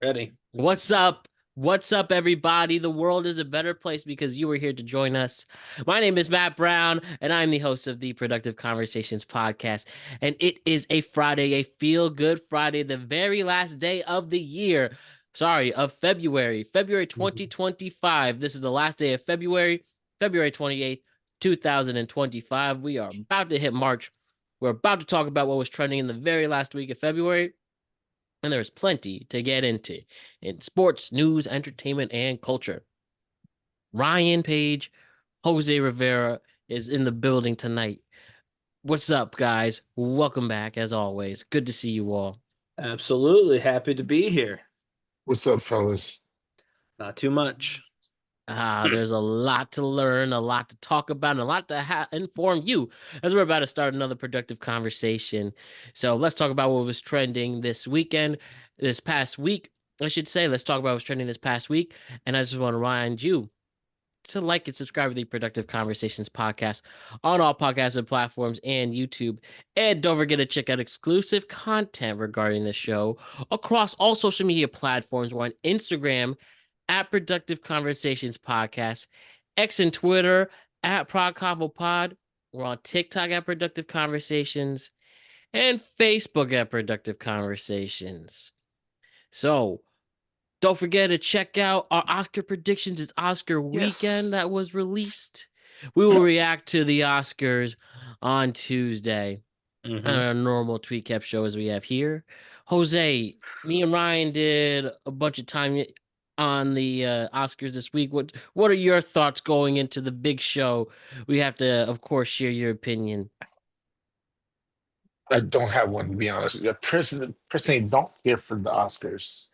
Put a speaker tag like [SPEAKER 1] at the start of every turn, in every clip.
[SPEAKER 1] Ready.
[SPEAKER 2] What's up? What's up, everybody? The world is a better place because you were here to join us. My name is Matt Brown, and I'm the host of the Productive Conversations podcast. And it is a Friday, a feel good Friday, the very last day of the year. Sorry, of February
[SPEAKER 1] Mhm.
[SPEAKER 2] 2025. This is the last day of February 28th, 2025. We are about to hit March. We're about to talk about what was trending in the very last week of February. And there's plenty to get into in sports, news, entertainment, and culture. Ryan Page, Jose Rivera is in the building tonight. What's up, guys? Welcome back, as always. Good to see you all.
[SPEAKER 1] Absolutely happy to be here.
[SPEAKER 3] What's up, fellas?
[SPEAKER 1] Not too much.
[SPEAKER 2] There's a lot to learn, a lot to talk about, and a lot to inform you as we're about to start another productive conversation. So let's talk about what was trending this past week. I should say, let's talk about what's trending this past week. And I just want to remind you to like and subscribe to the Productive Conversations podcast on all podcasting platforms and YouTube. And don't forget to check out exclusive content regarding the show across all social media platforms. We're on Instagram at Productive Conversations Podcast, X and Twitter at ProdConvoPod. We're on TikTok at Productive Conversations and Facebook at Productive Conversations. So don't forget to check out our Oscar predictions. It's Oscar weekend
[SPEAKER 1] Yes.
[SPEAKER 2] that was released. We will react to the Oscars on Tuesday on
[SPEAKER 1] hmm
[SPEAKER 2] our normal tweet cap show as we have here. Jose, me and Ryan did a bunch of time on the Oscars this week. What are your thoughts going into the big show? We have to, of course, share your opinion.
[SPEAKER 3] I don't have one to be honest. I personally don't care for the Oscars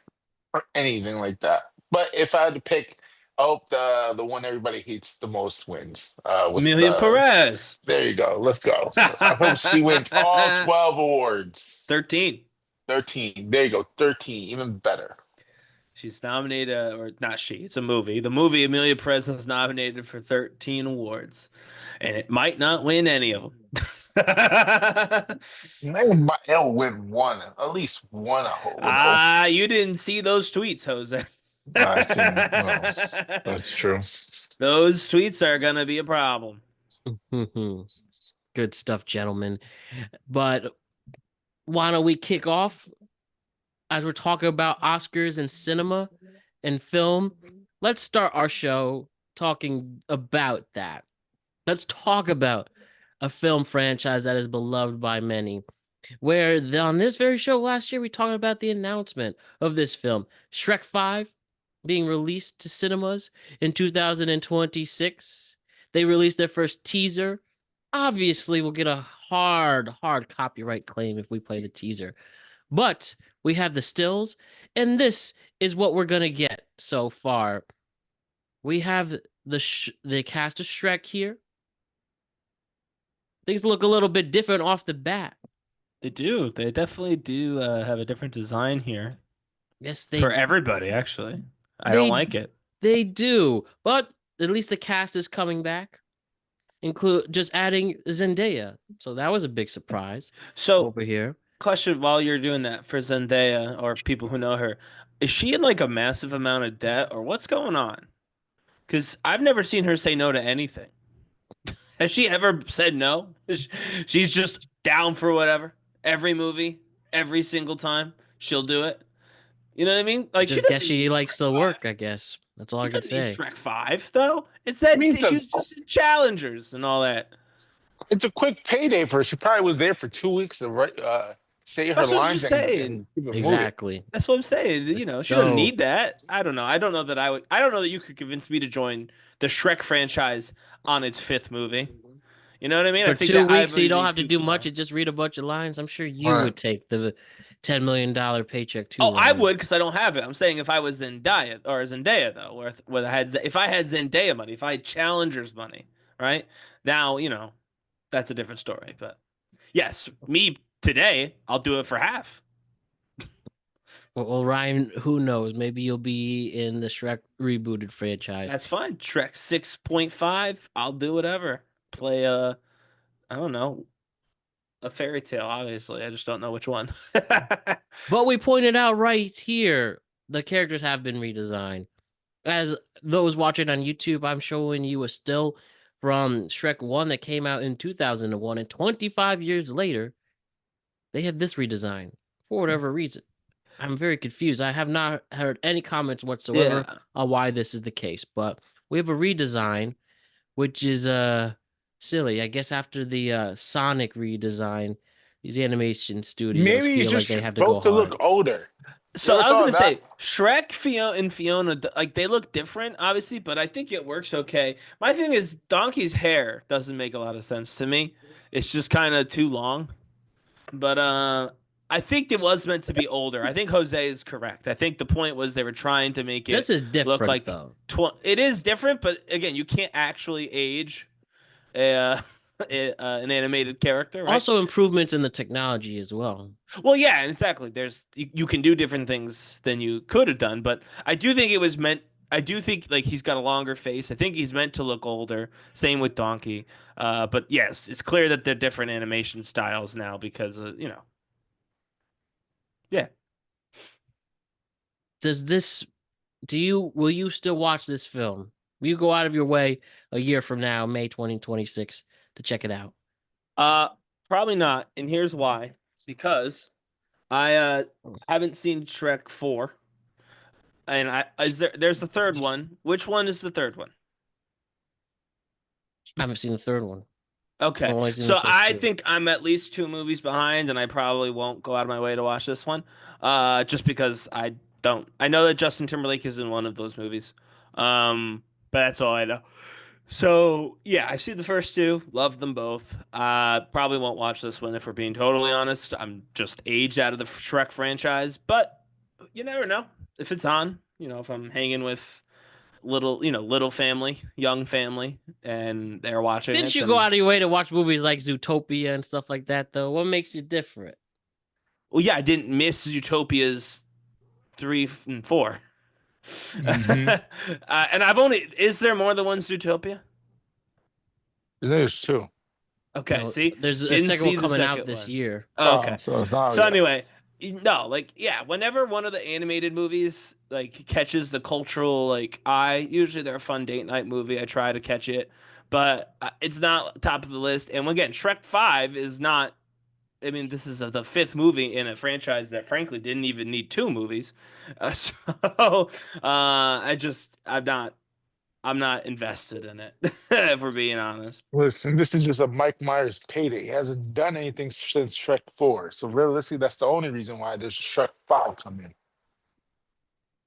[SPEAKER 3] or anything like that. But if I had to pick, I hope the one everybody hates the most wins. What's
[SPEAKER 1] Amelia Perez.
[SPEAKER 3] there you go. Let's go. I hope she wins all 12 awards.
[SPEAKER 1] 13.
[SPEAKER 3] 13. There you go. 13. Even better.
[SPEAKER 1] She's nominated, or not she, it's a movie. The movie Amelia Perez is nominated for 13 awards, and it might not win any of them.
[SPEAKER 3] It'll win one, at least one. Would hope.
[SPEAKER 1] You didn't see those tweets, Jose.
[SPEAKER 3] I seen. Well, that's true.
[SPEAKER 1] Those tweets are gonna be a problem.
[SPEAKER 2] Good stuff, gentlemen. But why don't we kick off as we're talking about Oscars and cinema and film? Let's start our show talking about that. Let's talk about a film franchise that is beloved by many. On this very show last year, we talked about the announcement of this film, Shrek 5, being released to cinemas in 2026. They released their first teaser. Obviously, we'll get a hard copyright claim if we play the teaser. But we have the stills, and this is what we're going to get so far. We have the cast of Shrek here. Things look a little bit different off the bat.
[SPEAKER 1] They do. They definitely do have a different design here
[SPEAKER 2] Yes,
[SPEAKER 1] for everybody, actually. I don't
[SPEAKER 2] they
[SPEAKER 1] like it.
[SPEAKER 2] they do. But at least the cast is coming back. Include just adding Zendaya. So that was a big surprise
[SPEAKER 1] So,
[SPEAKER 2] over here.
[SPEAKER 1] question while you're doing that for Zendaya or people who know her, is she in like a massive amount of debt or what's going on? Because I've never seen her say no to anything. Has she ever said no? She's just down for whatever. Every movie, every single time, she'll do it. You know what I mean? Like she
[SPEAKER 2] Just guess
[SPEAKER 1] doesn't need
[SPEAKER 2] she likes
[SPEAKER 1] Shrek
[SPEAKER 2] to
[SPEAKER 1] 5.
[SPEAKER 2] work, I guess. That's all I
[SPEAKER 1] She
[SPEAKER 2] can
[SPEAKER 1] doesn't need
[SPEAKER 2] say.
[SPEAKER 1] Shrek 5, though. It's
[SPEAKER 3] I
[SPEAKER 1] that
[SPEAKER 3] mean,
[SPEAKER 1] she was just in Challengers and all that.
[SPEAKER 3] it's a quick payday for her. She probably was there for 2 weeks to say her
[SPEAKER 1] That's what I'm
[SPEAKER 3] lines
[SPEAKER 1] just
[SPEAKER 3] and
[SPEAKER 1] saying.
[SPEAKER 3] keep it moving.
[SPEAKER 2] Exactly.
[SPEAKER 1] That's what I'm saying. You know, she doesn't
[SPEAKER 2] So
[SPEAKER 1] need that. I don't know. I don't know that I would. I don't know that you could convince me to join the Shrek franchise on its fifth movie. You know what I mean? I
[SPEAKER 2] for
[SPEAKER 1] think
[SPEAKER 2] two
[SPEAKER 1] that I
[SPEAKER 2] weeks, so you
[SPEAKER 1] would
[SPEAKER 2] don't
[SPEAKER 1] be
[SPEAKER 2] have to
[SPEAKER 1] too
[SPEAKER 2] do much
[SPEAKER 1] far.
[SPEAKER 2] and just read a bunch of lines. I'm sure you
[SPEAKER 3] Right.
[SPEAKER 2] would take the $10 million paycheck too,
[SPEAKER 1] Oh, I
[SPEAKER 2] Ryan.
[SPEAKER 1] would because I don't have it. I'm saying if I was Zendaya or Zendaya though, where I had if I had Zendaya money, if I had Challengers money, right? Now, that's a different story. But yes, me today, I'll do it for half.
[SPEAKER 2] Well, Ryan, who knows? Maybe you'll be in the Shrek rebooted franchise.
[SPEAKER 1] That's fine. Trek 6.5, I'll do whatever. Play I don't know, a fairy tale, obviously. I just don't know which one.
[SPEAKER 2] But we pointed out right here the characters have been redesigned. As those watching on YouTube, I'm showing you a still from Shrek 1 that came out in 2001, and 25 years later, they have this redesign for whatever reason. I'm very confused. I have not heard any comments whatsoever
[SPEAKER 1] Yeah.
[SPEAKER 2] on why this is the case, but we have a redesign, which is silly. I guess after the Sonic redesign, these animation studios
[SPEAKER 3] Maybe he's
[SPEAKER 2] feel like
[SPEAKER 3] just
[SPEAKER 2] they have to go
[SPEAKER 3] supposed to look
[SPEAKER 2] hard.
[SPEAKER 3] older. You
[SPEAKER 1] So
[SPEAKER 3] ever
[SPEAKER 1] I was
[SPEAKER 3] thought
[SPEAKER 1] gonna
[SPEAKER 3] of that?
[SPEAKER 1] say Shrek, and Fiona, like they look different, obviously, but I think it works okay. My thing is Donkey's hair doesn't make a lot of sense to me. It's just kind of too long. But I think it was meant to be older. I think Jose is correct. I think the point was they were trying to make
[SPEAKER 2] This
[SPEAKER 1] it
[SPEAKER 2] is
[SPEAKER 1] look
[SPEAKER 2] different
[SPEAKER 1] like
[SPEAKER 2] though.
[SPEAKER 1] it is different, but again, you can't actually age an animated character, right?
[SPEAKER 2] Also, improvements in the technology as well.
[SPEAKER 1] Well, yeah, exactly. You can do different things than you could have done, but I do think it was meant. I do think like he's got a longer face. I think he's meant to look older. Same with Donkey. But yes, it's clear that they're different animation styles now because yeah.
[SPEAKER 2] Does this will you still watch this film? Will you go out of your way a year from now, May 2026, to check it out?
[SPEAKER 1] Uh, Probably not, and here's why. Because I haven't seen Shrek 4, and there's the third one. Which one is the third one?
[SPEAKER 2] I haven't seen the third one. I've
[SPEAKER 1] Okay.
[SPEAKER 2] only seen the
[SPEAKER 1] So
[SPEAKER 2] first
[SPEAKER 1] I
[SPEAKER 2] two.
[SPEAKER 1] think I'm at least 2 movies behind, and I probably won't go out of my way to watch this one. Just because I don't. I know that Justin Timberlake is in one of those movies. But that's all I know. So yeah, I see the first two, love them both. Probably won't watch this one if we're being totally honest. I'm just aged out of the Shrek franchise, but you never know if it's on. If I'm hanging with little family, young family, and they're watching
[SPEAKER 2] Didn't
[SPEAKER 1] it,
[SPEAKER 2] you go
[SPEAKER 1] then
[SPEAKER 2] out of your way to watch movies like Zootopia and stuff like that, though? What makes you different?
[SPEAKER 1] well, yeah, I didn't miss Utopia's 3 and 4.
[SPEAKER 3] Mm-hmm.
[SPEAKER 1] And I've only is there more than one Zootopia?
[SPEAKER 3] There's two.
[SPEAKER 1] Okay,
[SPEAKER 2] No,
[SPEAKER 1] see,
[SPEAKER 2] there's a
[SPEAKER 1] didn't
[SPEAKER 2] second one
[SPEAKER 1] see the
[SPEAKER 2] coming out
[SPEAKER 1] second
[SPEAKER 2] this
[SPEAKER 1] one.
[SPEAKER 2] year.
[SPEAKER 1] Oh,
[SPEAKER 3] Oh,
[SPEAKER 1] okay.
[SPEAKER 3] so it's not
[SPEAKER 1] So
[SPEAKER 3] yet.
[SPEAKER 1] anyway, no, like yeah, whenever one of the animated movies like catches the cultural like eye, usually they're a fun date night movie. I try to catch it, but it's not top of the list. And again, Shrek 5 is not. I mean, this is the fifth movie in a franchise that frankly didn't even need 2 movies. So I'm not invested in it if we're being honest.
[SPEAKER 3] Listen, this is just a Mike Myers payday. He hasn't done anything since Shrek 4. So realistically, that's the only reason why there's Shrek 5 coming.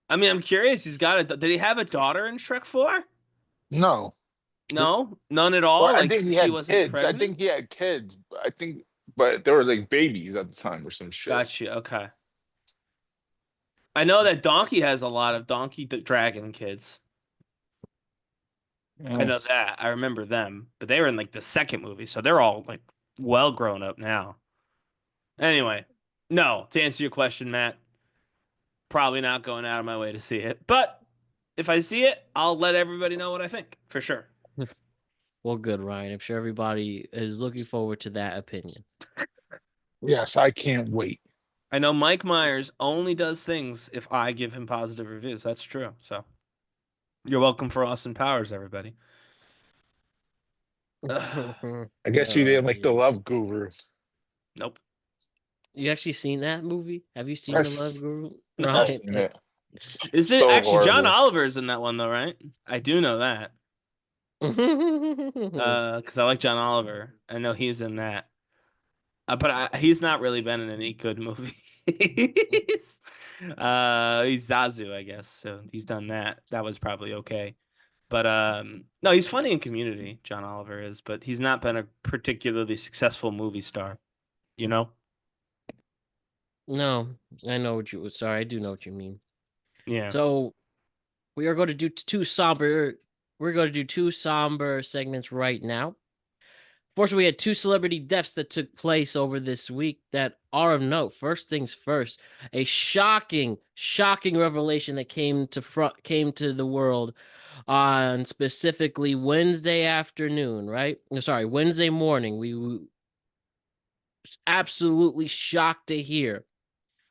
[SPEAKER 1] I mean, I'm curious. He's got a. Did he have a daughter in Shrek 4?
[SPEAKER 3] No.
[SPEAKER 1] No, none at
[SPEAKER 3] Well,
[SPEAKER 1] all.
[SPEAKER 3] I
[SPEAKER 1] Like
[SPEAKER 3] think he
[SPEAKER 1] she
[SPEAKER 3] had
[SPEAKER 1] wasn't
[SPEAKER 3] kids. I
[SPEAKER 1] pregnant.
[SPEAKER 3] think he had kids. But they were like babies at the time or some shit.
[SPEAKER 1] Got you. Okay. I know that Donkey has a lot of Dragon kids. I know
[SPEAKER 3] Yes.
[SPEAKER 1] that. I remember them, but they were in like the second movie, so they're all like well grown up now. Anyway, no, to answer your question, Matt, probably not going out of my way to see it. But if I see it, I'll let everybody know what I think for sure.
[SPEAKER 2] Well, good, Ryan. I'm sure everybody is looking forward to that opinion.
[SPEAKER 3] Yes, I can't wait.
[SPEAKER 1] I know Mike Myers only does things if I give him positive reviews. That's true. So you're welcome for Austin Powers, everybody. Ugh,
[SPEAKER 3] I guess you didn't like the
[SPEAKER 2] Yes.
[SPEAKER 3] Love Guru.
[SPEAKER 1] nope.
[SPEAKER 2] You actually seen that movie? Have you seen The Love
[SPEAKER 3] That's
[SPEAKER 2] Guru?
[SPEAKER 3] I've
[SPEAKER 1] No.
[SPEAKER 2] Right.
[SPEAKER 3] seen it. It's
[SPEAKER 1] Is it
[SPEAKER 3] so
[SPEAKER 1] actually John
[SPEAKER 3] horrible.
[SPEAKER 1] Oliver's in that one though, right? I do know that. Because I like John Oliver. I know he's in that. But he's not really been in any good movies. He's Zazu, I guess. So he's done that. That was probably okay. But no, he's funny in Community, John Oliver is, but he's not been a particularly successful movie star, you know?
[SPEAKER 2] No, I know what you. Sorry, I do know what you mean.
[SPEAKER 1] Yeah.
[SPEAKER 2] So we are going to do two somber. We're going to do two somber segments right now. Fortunately, we had two celebrity deaths that took place over this week that are of note. First things first, a shocking revelation that came to the world on specifically Wednesday afternoon, right? Sorry, Wednesday morning. We were absolutely shocked to hear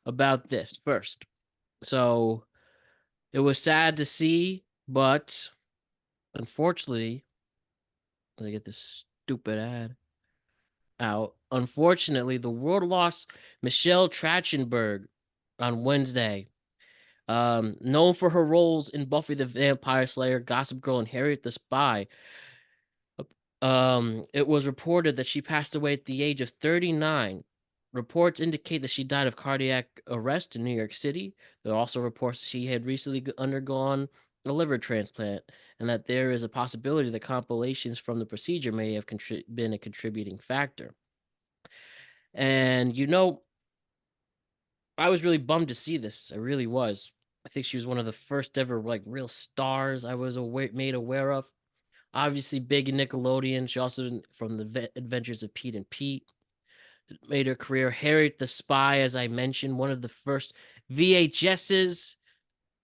[SPEAKER 2] about this first. So It was sad to see, but unfortunately, let me get this stupid ad out. Unfortunately, the world lost Michelle Trachtenberg on Wednesday. Known for her roles in Buffy the Vampire Slayer, Gossip Girl, and Harriet the Spy. It was reported that she passed away at the age of 39. Reports indicate that she died of cardiac arrest in New York City. There are also reports she had recently undergone a liver transplant, and that there is a possibility that compilations from the procedure may have been a contributing factor. And I was really bummed to see this. I really was. I think she was one of the first ever like real stars I was made aware of. Obviously, big in Nickelodeon. She also from the Adventures of Pete and Pete made her career. Harriet the Spy, as I mentioned, one of the first VHSs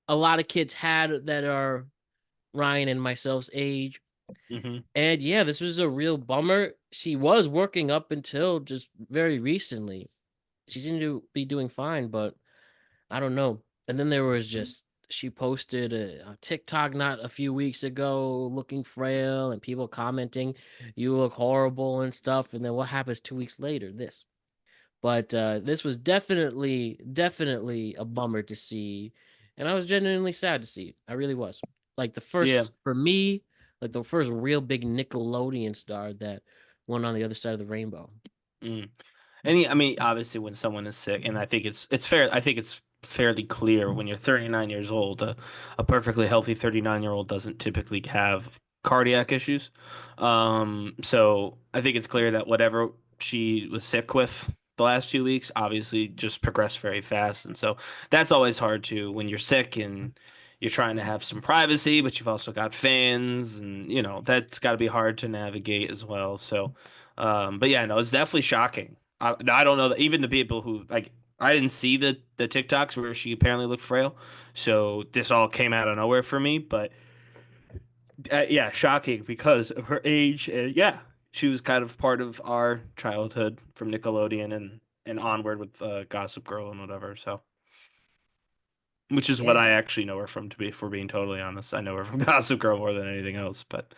[SPEAKER 2] a lot of kids had that are Ryan and myself's age.
[SPEAKER 1] Mm-hmm.
[SPEAKER 2] And yeah, this was a real bummer. She was working up until just very recently. She seemed to be doing fine, but I don't know. And then there was just she posted a TikTok not a few weeks ago looking frail and people commenting, you look horrible and stuff. And then what happens 2 weeks later? This. But this was definitely a bummer to see. And I was genuinely sad to see. I really was. Like the
[SPEAKER 1] Yeah.
[SPEAKER 2] first, for me, like the first real big Nickelodeon star that went on the other side of the rainbow.
[SPEAKER 1] Mm. I mean, obviously, when someone is sick, and I think it's fair. I think it's fairly clear when you're 39 years old, a perfectly healthy 39-year-old doesn't typically have cardiac issues. So I think it's clear that whatever she was sick with the last 2 weeks, obviously, just progressed very fast, and so that's always hard too when you're sick and you're trying to have some privacy, but you've also got fans, and that's got to be hard to navigate as well. So. But yeah, no, it's definitely shocking. I don't know that even the people who like I didn't see the TikToks where she apparently looked frail, so this all came out of nowhere for me. But yeah, shocking because of her age. And yeah, she was kind of part of our childhood from Nickelodeon and onward with Gossip Girl and whatever. So, which is what
[SPEAKER 2] Yeah.
[SPEAKER 1] I actually know her from. To be, if we're being totally honest, I know her from Gossip Girl more than anything else. But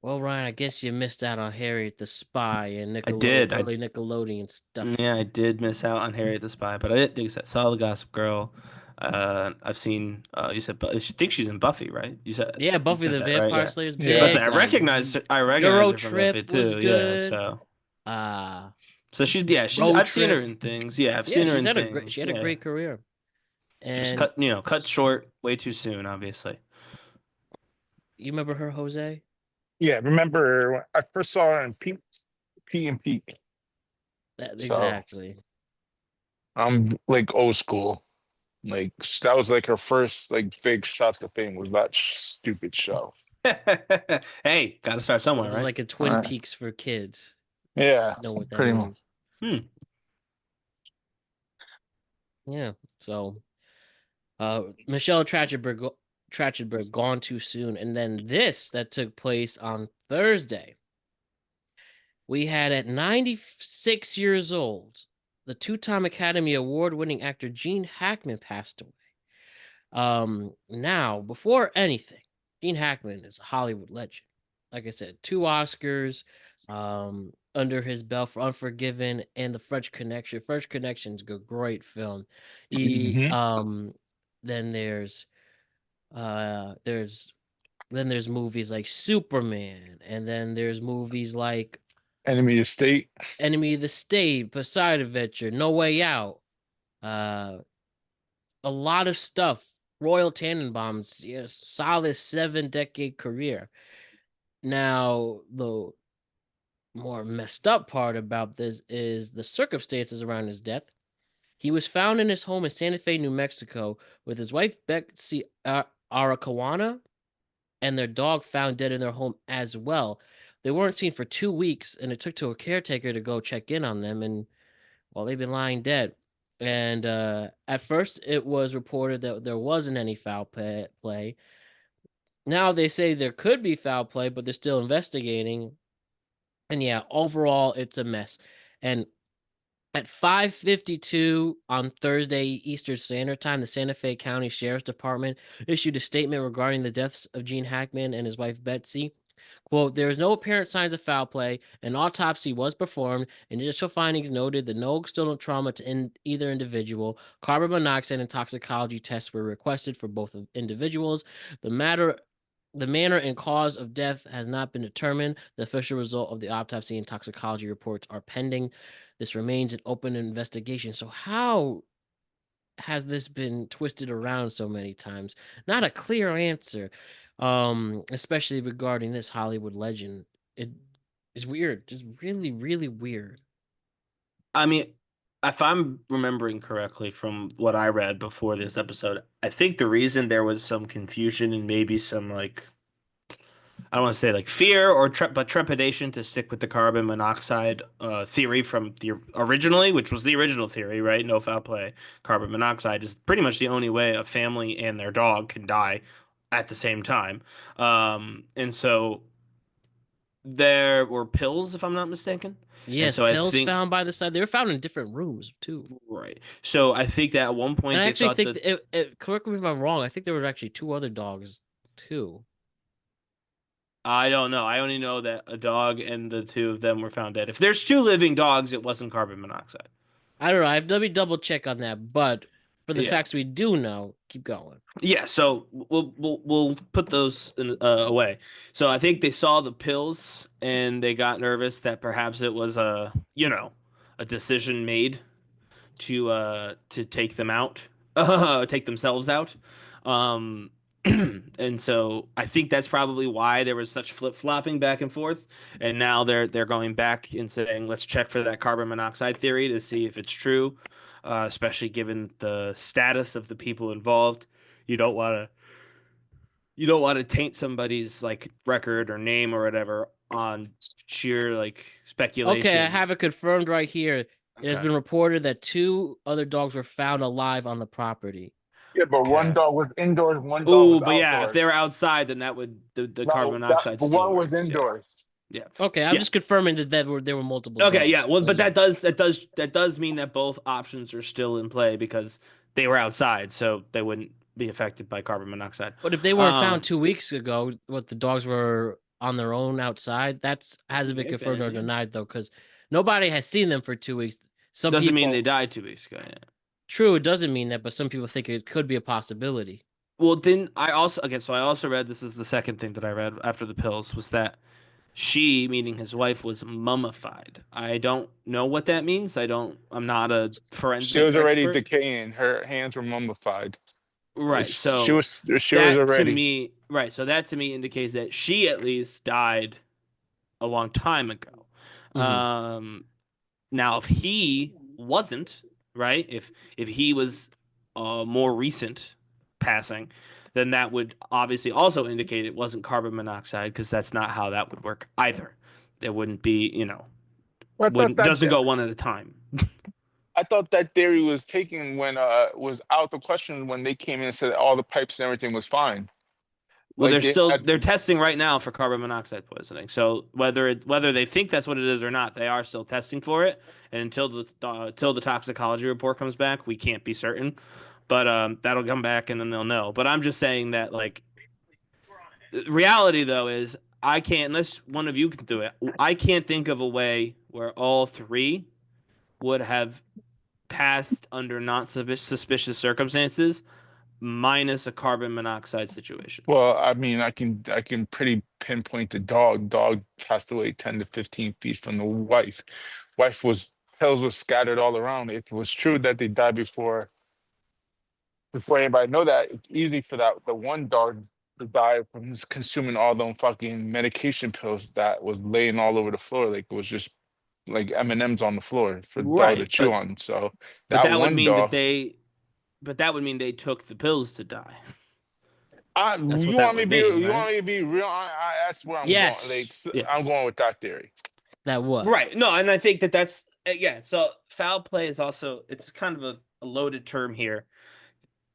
[SPEAKER 2] Well, Ryan, I guess you missed out on Harriet the Spy and
[SPEAKER 1] I did. I
[SPEAKER 2] early Nickelodeon stuff.
[SPEAKER 1] Yeah, I did miss out on Harriet the Spy, but I did think I saw the Gossip Girl. I've seen. You said, I think she's in Buffy, right?
[SPEAKER 2] Yeah,
[SPEAKER 1] You
[SPEAKER 2] Buffy
[SPEAKER 1] said
[SPEAKER 2] the
[SPEAKER 1] that, right?
[SPEAKER 2] Vampire
[SPEAKER 1] Yeah.
[SPEAKER 2] Slayer is
[SPEAKER 3] Yeah.
[SPEAKER 1] But I
[SPEAKER 2] big.
[SPEAKER 1] recognize I recognize
[SPEAKER 2] Euro
[SPEAKER 1] her from Buffy
[SPEAKER 2] Trip was
[SPEAKER 1] too. Yeah.
[SPEAKER 2] good.
[SPEAKER 1] So
[SPEAKER 2] Uh
[SPEAKER 1] she's.
[SPEAKER 2] Road
[SPEAKER 1] I've seen her
[SPEAKER 2] Trip.
[SPEAKER 1] in things. Yeah, I've
[SPEAKER 2] Yeah,
[SPEAKER 1] seen her in things.
[SPEAKER 2] she had a
[SPEAKER 1] Yeah.
[SPEAKER 2] great career.
[SPEAKER 1] Just
[SPEAKER 2] And
[SPEAKER 1] cut short way too soon, obviously.
[SPEAKER 2] you remember her, Jose?
[SPEAKER 3] Yeah, remember when I first saw her in Pete and Pete.
[SPEAKER 2] That
[SPEAKER 3] So
[SPEAKER 2] exactly.
[SPEAKER 3] I'm like old school. Like that was like her first like big shot to fame was that stupid show.
[SPEAKER 1] Hey, got to start
[SPEAKER 2] So it
[SPEAKER 1] somewhere,
[SPEAKER 2] was
[SPEAKER 1] right?
[SPEAKER 2] like a Twin
[SPEAKER 3] Uh,
[SPEAKER 2] Peaks for kids.
[SPEAKER 3] yeah,
[SPEAKER 2] Know what that
[SPEAKER 3] pretty much.
[SPEAKER 2] is.
[SPEAKER 1] Hmm.
[SPEAKER 2] Yeah. So Michelle Trachtenberg gone too soon. And then this that took place on Thursday. We had at 96 years old, the two-time Academy Award winning actor Gene Hackman passed away. Now, before anything, Gene Hackman is a Hollywood legend. Like I said, 2 Oscars under his belt for Unforgiven and The French Connection. French Connection's a great film. He
[SPEAKER 3] Hmm.
[SPEAKER 2] then there's there's movies like Superman, and then there's movies like
[SPEAKER 3] Enemy of State.
[SPEAKER 2] Enemy of the State, Poseidon Adventure, No Way Out, uh, a lot of stuff. Royal Tannenbaum's solid 7 decade career. Now, the more messed up part about this is the circumstances around his death. He was found in his home in Santa Fe, New Mexico, with his wife Betsy Aracawana and their dog found dead in their home as well. They weren't seen for 2 weeks, and it took to a caretaker to go check in on them, and well, they've been lying dead. And at first, it was reported that there wasn't any foul play. Now they say there could be foul play, but they're still investigating. And yeah, overall, it's a mess. And At 5:52 on Thursday Eastern Standard Time, the Santa Fe County Sheriff's Department issued a statement regarding the deaths of Gene Hackman and his wife Betsy. Quote, there is no apparent signs of foul play. An autopsy was performed. Initial findings noted that no external trauma to either individual. Carbon monoxide and toxicology tests were requested for both individuals. The manner and cause of death has not been determined. The official result of the autopsy and toxicology reports are pending. This remains an open investigation. So how has this been twisted around so many times? Not a clear answer. Especially regarding this Hollywood legend. It is weird. Just really, really weird.
[SPEAKER 1] I mean, if I'm remembering correctly from what I read before this episode, I think the reason there was some confusion and maybe some like I don't want to say like fear or but trepidation to stick with the carbon monoxide theory from the originally, which was the original theory, right? No foul play. Carbon monoxide is pretty much the only way a family and their dog can die at the same time. And so there were pills, if I'm not mistaken. And
[SPEAKER 2] Yes,
[SPEAKER 1] so I
[SPEAKER 2] pills
[SPEAKER 1] think,
[SPEAKER 2] found by the side. They were found in different rooms too.
[SPEAKER 1] right. So I think that at one
[SPEAKER 2] And
[SPEAKER 1] point
[SPEAKER 2] I
[SPEAKER 1] they
[SPEAKER 2] actually
[SPEAKER 1] thought
[SPEAKER 2] think
[SPEAKER 1] that,
[SPEAKER 2] correct me if I'm wrong. I think there were actually two other dogs too.
[SPEAKER 1] I don't know. I only know that a dog and the two of them were found dead. If there's two living dogs, it wasn't carbon monoxide.
[SPEAKER 2] I don't know. Let me double check on that. But for the
[SPEAKER 1] Yeah.
[SPEAKER 2] facts we do know, keep going.
[SPEAKER 1] Yeah, so we'll put those away. So I think they saw the pills and they got nervous that perhaps it was a decision made to take them out, take themselves out. Um, and so I think that's probably why there was such flip-flopping back and forth. And now they're going back and saying, let's check for that carbon monoxide theory to see if it's true, especially given the status of the people involved. You don't want to you don't want to taint somebody's like record or name or whatever on sheer like
[SPEAKER 2] Okay, I
[SPEAKER 1] speculation.
[SPEAKER 2] have it confirmed right here. It has
[SPEAKER 1] Okay.
[SPEAKER 2] been reported that two other dogs were found alive on the property.
[SPEAKER 3] Yeah, but one
[SPEAKER 1] Okay.
[SPEAKER 3] dog was indoors, one dog
[SPEAKER 1] Oh,
[SPEAKER 3] was
[SPEAKER 1] but yeah, if they were
[SPEAKER 3] outdoors.
[SPEAKER 1] outside, then that would the carbon
[SPEAKER 3] No,
[SPEAKER 1] monoxide
[SPEAKER 3] the
[SPEAKER 1] still
[SPEAKER 3] one was
[SPEAKER 1] works. Yeah.
[SPEAKER 3] indoors.
[SPEAKER 1] Yeah.
[SPEAKER 2] Okay, I'm
[SPEAKER 1] Yeah.
[SPEAKER 2] just confirming that there were multiple
[SPEAKER 1] Okay, yeah.
[SPEAKER 2] dogs.
[SPEAKER 1] Well,
[SPEAKER 2] But
[SPEAKER 1] but
[SPEAKER 2] yeah.
[SPEAKER 1] that does mean that both options are still in play because they were outside, so they wouldn't be affected by carbon monoxide.
[SPEAKER 2] But if they weren't found
[SPEAKER 1] Um,
[SPEAKER 2] 2 weeks ago, what the dogs were on their own outside, that's hasn't been
[SPEAKER 1] may have
[SPEAKER 2] confirmed or
[SPEAKER 1] been, yeah.
[SPEAKER 2] denied though, because nobody has seen them for 2 weeks. Some
[SPEAKER 1] Doesn't mean they
[SPEAKER 2] people,
[SPEAKER 1] died 2 weeks ago. Yeah.
[SPEAKER 2] true, it doesn't mean that, but some people think it could be a possibility.
[SPEAKER 1] Well, then I also okay, so I also read this is the second thing that I read after the pills was that she, meaning his wife, was mummified. I don't know what that means. I'm not a
[SPEAKER 3] She
[SPEAKER 1] forensics
[SPEAKER 3] was already
[SPEAKER 1] expert.
[SPEAKER 3] decaying. Her hands were mummified.
[SPEAKER 1] Right.
[SPEAKER 3] She
[SPEAKER 1] So
[SPEAKER 3] was she was already.
[SPEAKER 1] that to me indicates that she at least died a long time ago.
[SPEAKER 2] Hmm.
[SPEAKER 1] Now if he wasn't, right? If he was more recent passing, then that would obviously also indicate it wasn't carbon monoxide because that's not how that would work either. It wouldn't be,
[SPEAKER 3] I thought
[SPEAKER 1] wouldn't
[SPEAKER 3] that
[SPEAKER 1] doesn't go one at a time.
[SPEAKER 3] I thought that theory was taken when was out the question when they came in and said all the pipes and everything was fine.
[SPEAKER 1] Well,
[SPEAKER 3] Like they had.
[SPEAKER 1] they're testing right now for carbon monoxide poisoning. So whether they think that's what it is or not, they are still testing for it. And until the toxicology report comes back, we can't be certain. But that'll come back and then they'll know. But I'm just saying that like reality though is I can't unless one of you can do it. I can't think of a way where all three would have passed under not suspicious circumstances minus a carbon monoxide situation.
[SPEAKER 3] Well, I mean, I can pretty pinpoint the dog. Dog passed away 10 to 15 feet from the wife. Wife was pills were scattered all around. If it was true that they died before anybody know that, it's easy for that the one dog to die from consuming all them fucking medication pills that was laying all over the floor. Like it was just like M&Ms on the floor for the dog to
[SPEAKER 1] Right,
[SPEAKER 3] chew on. So
[SPEAKER 1] but
[SPEAKER 3] that
[SPEAKER 1] that would
[SPEAKER 3] one
[SPEAKER 1] mean that
[SPEAKER 3] dog.
[SPEAKER 1] they took the pills to die. That's what
[SPEAKER 3] You
[SPEAKER 1] that
[SPEAKER 3] want me
[SPEAKER 1] would
[SPEAKER 3] to be
[SPEAKER 1] mean,
[SPEAKER 3] you
[SPEAKER 1] right?
[SPEAKER 3] want me to be real? That's where I'm going. Like
[SPEAKER 2] Yes.
[SPEAKER 3] I'm
[SPEAKER 1] Yes.
[SPEAKER 3] going with that theory.
[SPEAKER 2] That what?
[SPEAKER 1] Right. No, and I think that that's yeah. So foul play is also it's kind of a loaded term here.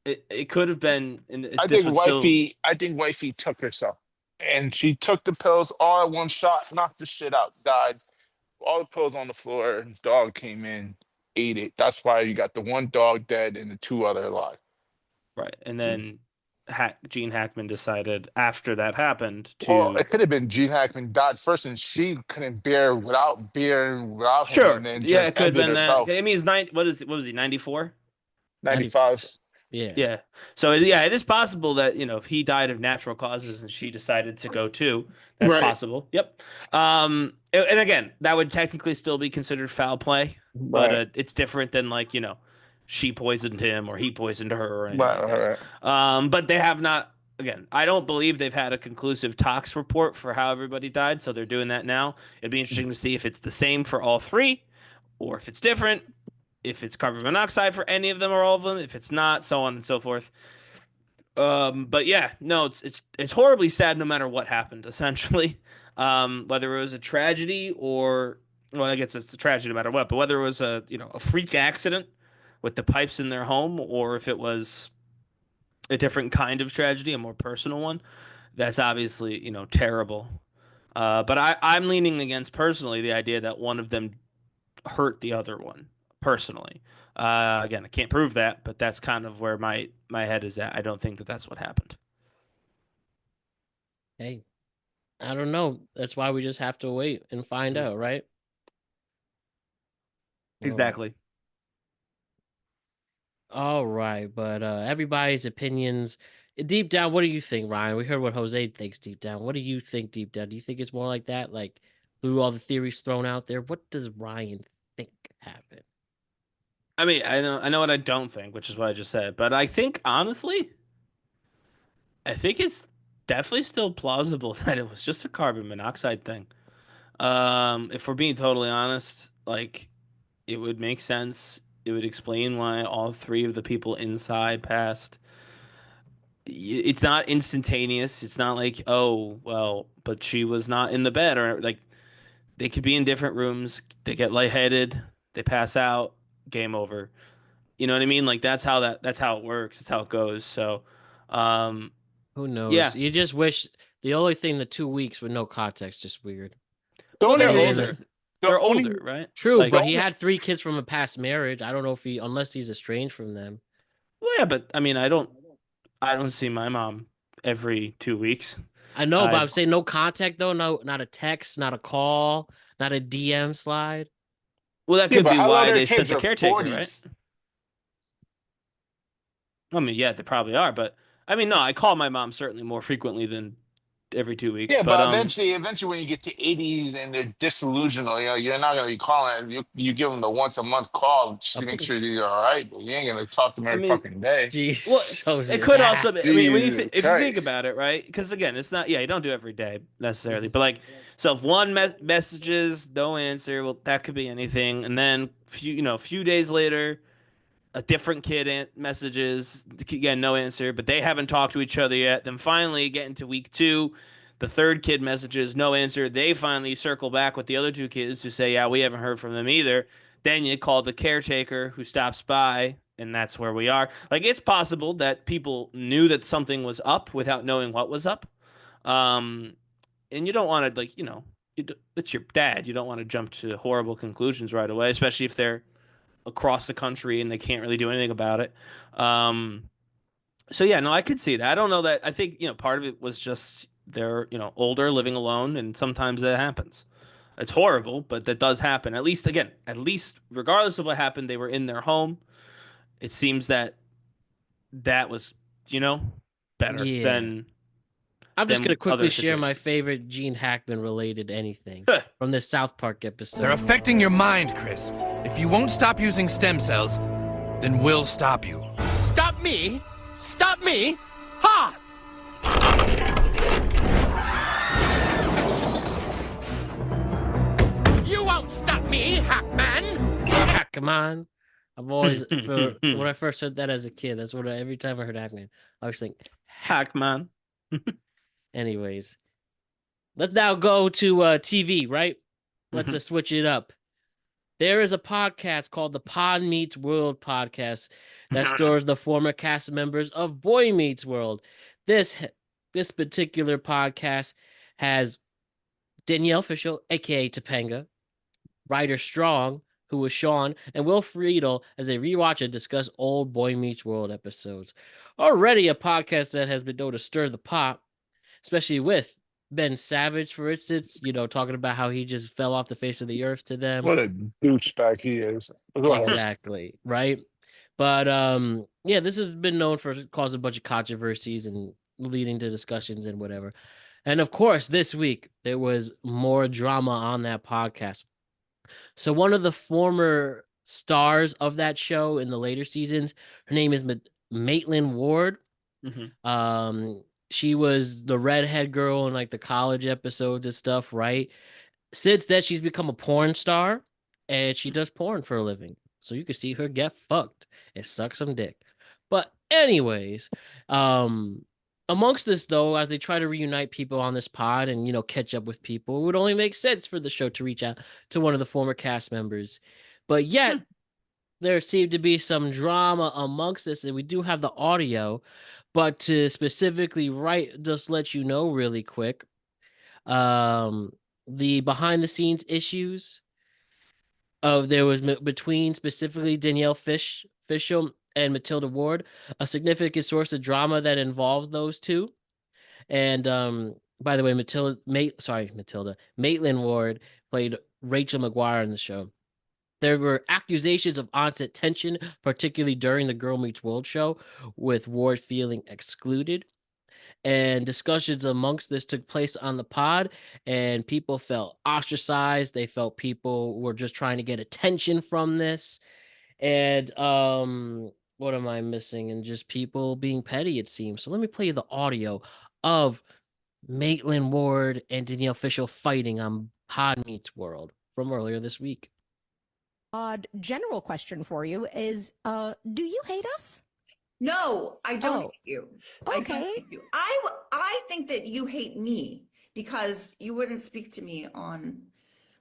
[SPEAKER 1] It could have been, and this would still
[SPEAKER 3] I think wifey took herself, and she took the pills all at one shot, knocked the shit out, died. All the pills on the floor. Dog came in. ate it. That's why you got the one dog dead and the two other alive.
[SPEAKER 1] Right. And
[SPEAKER 3] See?
[SPEAKER 1] then Gene Hackman decided after that happened
[SPEAKER 3] Well,
[SPEAKER 1] to
[SPEAKER 3] it could have been Gene Hackman died first, and she couldn't bear without him, and
[SPEAKER 1] sure.
[SPEAKER 3] then
[SPEAKER 1] Yeah,
[SPEAKER 3] just
[SPEAKER 1] it could have
[SPEAKER 3] ended
[SPEAKER 1] been that.
[SPEAKER 3] herself.
[SPEAKER 1] I mean, he's nine. What was he? 94?
[SPEAKER 3] 95.
[SPEAKER 2] Yeah.
[SPEAKER 1] Yeah. So yeah, it is possible that, if he died of natural causes and she decided to go too, that's
[SPEAKER 3] Right.
[SPEAKER 1] possible. Yep. And again, that would technically still be considered foul play, but
[SPEAKER 3] Right.
[SPEAKER 1] it's different than like, she poisoned him or he poisoned her or anything
[SPEAKER 3] Right.
[SPEAKER 1] like
[SPEAKER 3] Right.
[SPEAKER 1] that.
[SPEAKER 3] Right.
[SPEAKER 1] But they have not, again, I don't believe they've had a conclusive tox report for how everybody died, so they're doing that now. It'd be interesting to see if it's the same for all three or if it's different, if it's carbon monoxide for any of them or all of them, if it's not, so on and so forth. But yeah, no, it's horribly sad no matter what happened, essentially. Whether it was a tragedy or, well, I guess it's a tragedy no matter what, but whether it was a freak accident with the pipes in their home or if it was a different kind of tragedy, a more personal one, that's obviously, terrible. But I'm leaning against personally the idea that one of them hurt the other one personally. Again, I can't prove that, but that's kind of where my head is at. I don't think that that's what happened.
[SPEAKER 2] Hey, I don't know. That's why we just have to wait and find out, right? All right.
[SPEAKER 1] Exactly.
[SPEAKER 2] All right, but everybody's opinions. Deep down, what do you think, Ryan? We heard what Jose thinks deep down. What do you think deep down? Do you think it's more like that? Like through all the theories thrown out there, what does Ryan think happened?
[SPEAKER 1] I mean, I know what I don't think, which is what I just said, but I think honestly, I think it's definitely still plausible that it was just a carbon monoxide thing. If we're being totally honest, like it would make sense. It would explain why all three of the people inside passed. It's not instantaneous. It's not like, oh, well, but she was not in the bed, or like they could be in different rooms. They get lightheaded, they pass out, game over. You know what I mean? Like that's how it works. That's how it goes. So, um,
[SPEAKER 2] Who knows?
[SPEAKER 1] yeah.
[SPEAKER 2] You just wish the only thing the 2 weeks with no context just weird.
[SPEAKER 3] The
[SPEAKER 1] Well,
[SPEAKER 3] only
[SPEAKER 1] they're
[SPEAKER 2] And then
[SPEAKER 1] older.
[SPEAKER 3] reason, the
[SPEAKER 1] They're
[SPEAKER 3] only,
[SPEAKER 1] older, right?
[SPEAKER 2] true,
[SPEAKER 3] the
[SPEAKER 1] Like,
[SPEAKER 2] but he
[SPEAKER 3] only,
[SPEAKER 2] had 3 kids from a past marriage. I don't know if he unless he's estranged from them.
[SPEAKER 1] well, yeah, but I mean, I don't see my mom every 2 weeks.
[SPEAKER 2] I know, but
[SPEAKER 1] I
[SPEAKER 2] I'm saying no contact though, no, not a text, not a call, not a DM slide.
[SPEAKER 1] Well, that
[SPEAKER 3] yeah,
[SPEAKER 1] could
[SPEAKER 3] but
[SPEAKER 1] be
[SPEAKER 3] how about
[SPEAKER 1] why
[SPEAKER 3] their
[SPEAKER 1] they sent
[SPEAKER 3] kids
[SPEAKER 1] the
[SPEAKER 3] are
[SPEAKER 1] caretaker, right?
[SPEAKER 3] 40s?
[SPEAKER 1] I mean, yeah, they probably are, but I mean, no, I call my mom certainly more frequently than every 2 weeks.
[SPEAKER 3] Yeah,
[SPEAKER 1] But
[SPEAKER 3] but eventually, when you get to 80s and they're disillusional, you're not gonna be calling. You give them the once a month call just to make sure that you're all right, but you ain't gonna talk to them
[SPEAKER 1] I
[SPEAKER 3] every
[SPEAKER 1] mean,
[SPEAKER 3] fucking day.
[SPEAKER 1] well,
[SPEAKER 2] Jeez,
[SPEAKER 1] it
[SPEAKER 2] Jose.
[SPEAKER 1] could also be. I mean,
[SPEAKER 3] Jesus
[SPEAKER 1] if you think
[SPEAKER 3] Christ.
[SPEAKER 1] about it, right? Because again, it's not. Yeah, you don't do it every day necessarily, but like, so if one messages no answer, well, that could be anything, and then few days later, a different kid messages again, no answer, but they haven't talked to each other yet. Then finally, get into week two, the third kid messages, no answer. They finally circle back with the other two kids who say, yeah, we haven't heard from them either. Then you call the caretaker who stops by, and that's where we are. Like, it's possible that people knew that something was up without knowing what was up. Um, and you don't want to, like, it's your dad. You don't want to jump to horrible conclusions right away, especially if they're across the country and they can't really do anything about it. So yeah, no, I could see that. I don't know that. I think part of it was just they're older, living alone, and sometimes that happens. It's horrible, but that does happen. At least regardless of what happened, they were in their home. It seems that that was you know better
[SPEAKER 2] Yeah. I'm just gonna quickly
[SPEAKER 1] other
[SPEAKER 2] share my
[SPEAKER 1] situations.
[SPEAKER 2] favorite Gene Hackman related anything
[SPEAKER 1] Huh.
[SPEAKER 2] from this South Park
[SPEAKER 4] They're
[SPEAKER 2] episode.
[SPEAKER 4] affecting your mind, Chris. If you won't stop using stem cells, then we'll stop you.
[SPEAKER 5] Stop me? Stop me? Ha! You won't stop me, Hackman!
[SPEAKER 2] Hackman. I've always when I first heard that as a kid, that's what every time I heard Hackman, I always think
[SPEAKER 1] Hackman.
[SPEAKER 2] Anyways, let's now go to TV, right? Let's
[SPEAKER 1] Mhm.
[SPEAKER 2] switch it up. There is a podcast called the Pod Meets World podcast that stars the former cast members of Boy Meets World. This particular podcast has Danielle Fishel, aka Topanga, Ryder Strong, who was Sean, and Will Friedle as they rewatch and discuss old Boy Meets World episodes. Already a podcast that has been known to stir the pot, especially with Ben Savage, for instance, talking about how he just fell off the face of the earth to them.
[SPEAKER 3] What a douchebag he is.
[SPEAKER 2] Exactly, right? But yeah, this has been known for causing a bunch of controversies and leading to discussions and whatever. And of course, this week there was more drama on that podcast. So one of the former stars of that show in the later seasons, her name is Maitland Ward. She was the redhead girl in like the college episodes and stuff, right? Since then, she's become a porn star, and she does porn for a living. So you can see her get fucked and suck some dick. But anyways, amongst this though, as they try to reunite people on this pod and catch up with people, it would only make sense for the show to reach out to one of the former cast members. But yet, there seemed to be some drama amongst this, and we do have the audio. But to specifically just let you know really quick, the behind the scenes issues there was between specifically Danielle Fishel and Matilda Ward, a significant source of drama that involves those two. And by the way, Maitland Ward played Rachel McGuire in the show. There were accusations of onset tension, particularly during the Girl Meets World show, with Ward feeling excluded. And discussions amongst this took place on the pod, and people felt ostracized. They felt people were just trying to get attention from this. And what am I missing? And just people being petty, it seems. So let me play you the audio of Maitland Ward and Danielle Fishel fighting on Pod Meets World from earlier this week.
[SPEAKER 6] General question for you is, do you hate us?
[SPEAKER 7] No, I don't hate you.
[SPEAKER 6] Okay.
[SPEAKER 7] I don't hate you. I think that you hate me because you wouldn't speak to me on